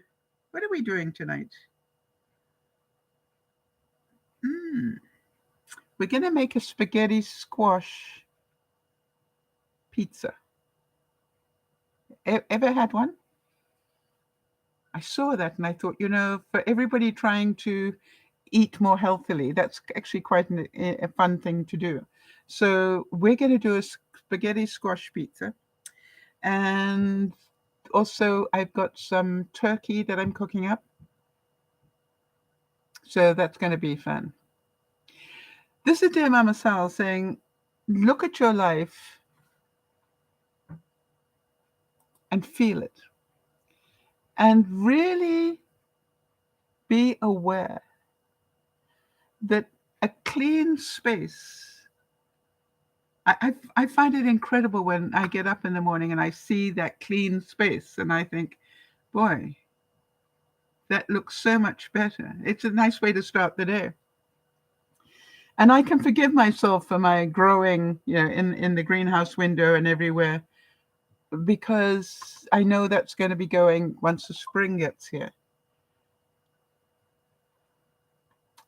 What are we doing tonight? We're going to make a spaghetti squash pizza. Ever had one? I saw that and I thought, for everybody trying to eat more healthily, that's actually quite a fun thing to do. So we're going to do a spaghetti squash pizza. And also I've got some turkey that I'm cooking up. So that's going to be fun. This is DearMamaSal saying, look at your life and feel it. And really be aware that a clean space, I find it incredible when I get up in the morning and I see that clean space and I think, boy, that looks so much better. It's a nice way to start the day. And I can forgive myself for my growing, in the greenhouse window and everywhere, because I know that's going to be going once the spring gets here.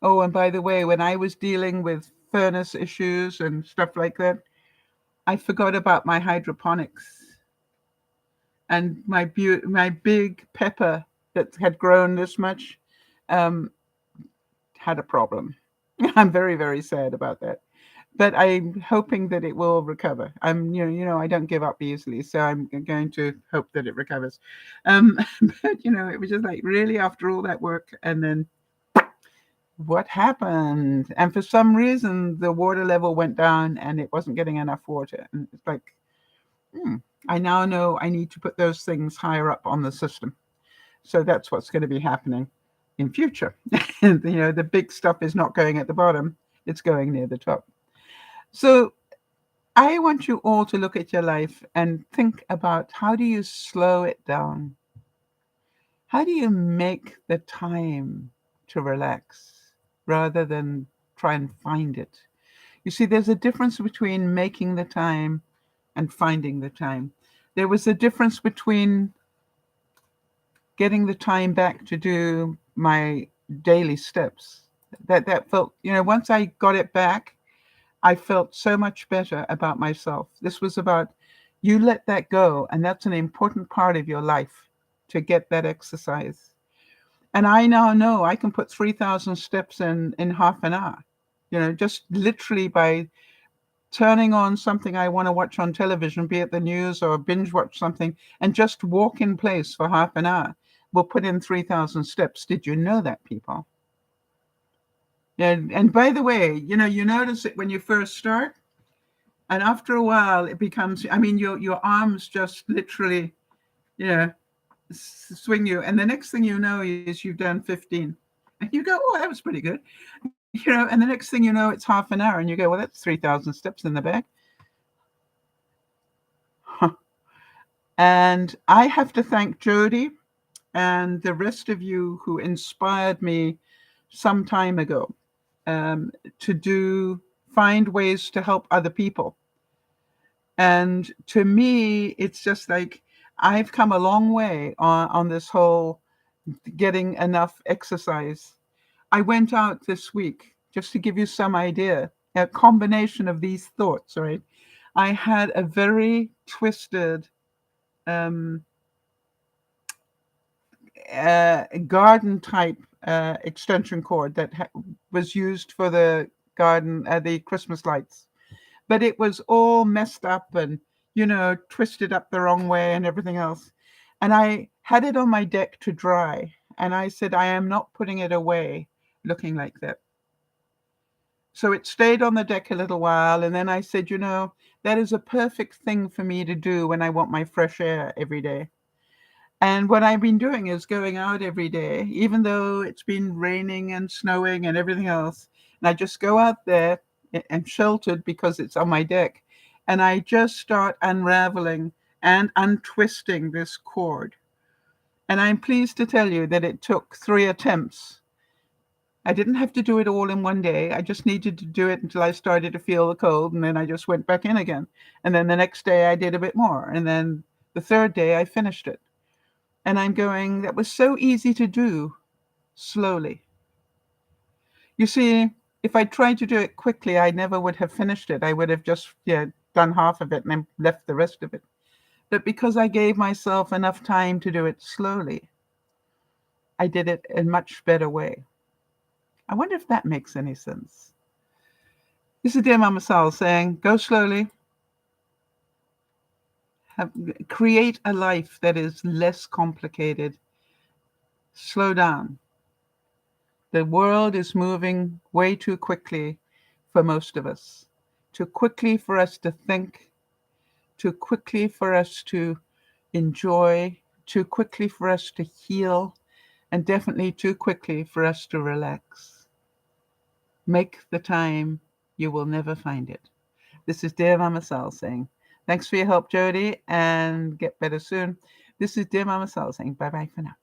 Oh, and by the way, when I was dealing with furnace issues and stuff like that, I forgot about my hydroponics. And my big pepper that had grown this much had a problem. I'm very, very sad about that. But I'm hoping that it will recover. I don't give up easily, so I'm going to hope that it recovers. But it was just like really after all that work, and then what happened? And for some reason, the water level went down, and it wasn't getting enough water. And it's like, I now know I need to put those things higher up on the system. So that's what's going to be happening in future. The big stuff is not going at the bottom; it's going near the top. So I want you all to look at your life and think about how do you slow it down? How do you make the time to relax rather than try and find it? You see, there's a difference between making the time and finding the time. There was a difference between getting the time back to do my daily steps. That felt, once I got it back, I felt so much better about myself. This was about you let that go, and that's an important part of your life to get that exercise. And I now know I can put 3,000 steps in half an hour, just literally by turning on something I want to watch on television, be it the news or binge watch something, and just walk in place for half an hour. We'll put in 3,000 steps. Did you know that, people? And by the way, you notice it when you first start, and after a while, it becomes, your arms just literally, swing you. And the next thing you know is you've done 15. And you go, oh, that was pretty good. And the next thing you know, it's half an hour. And you go, well, that's 3,000 steps in the bag. Huh. And I have to thank Jody and the rest of you who inspired me some time ago to do find ways to help other people. And to me, it's just like I've come a long way on this whole getting enough exercise. I went out this week, just to give you some idea, a combination of these thoughts, right? I had a very twisted um, garden type extension cord that was used for the garden, the Christmas lights. But it was all messed up and, twisted up the wrong way and everything else. And I had it on my deck to dry. And I said, I am not putting it away looking like that. So it stayed on the deck a little while. And then I said, that is a perfect thing for me to do when I want my fresh air every day. And what I've been doing is going out every day, even though it's been raining and snowing and everything else. And I just go out there and sheltered because it's on my deck. And I just start unraveling and untwisting this cord. And I'm pleased to tell you that it took 3 attempts. I didn't have to do it all in one day. I just needed to do it until I started to feel the cold. And then I just went back in again. And then the next day I did a bit more. And then the third day I finished it. And I'm going, that was so easy to do slowly. You see, if I tried to do it quickly, I never would have finished it. I would have just done half of it and then left the rest of it. But because I gave myself enough time to do it slowly, I did it in a much better way. I wonder if that makes any sense. This is DearMamaSal saying, go slowly. Create a life that is less complicated. Slow down. The world is moving way too quickly for most of us. Too quickly for us to think, too quickly for us to enjoy, too quickly for us to heal, and definitely too quickly for us to relax. Make the time, you will never find it. This is DearMamaSal saying, thanks for your help, Jody, and get better soon. This is DearMamaSal saying, bye-bye for now.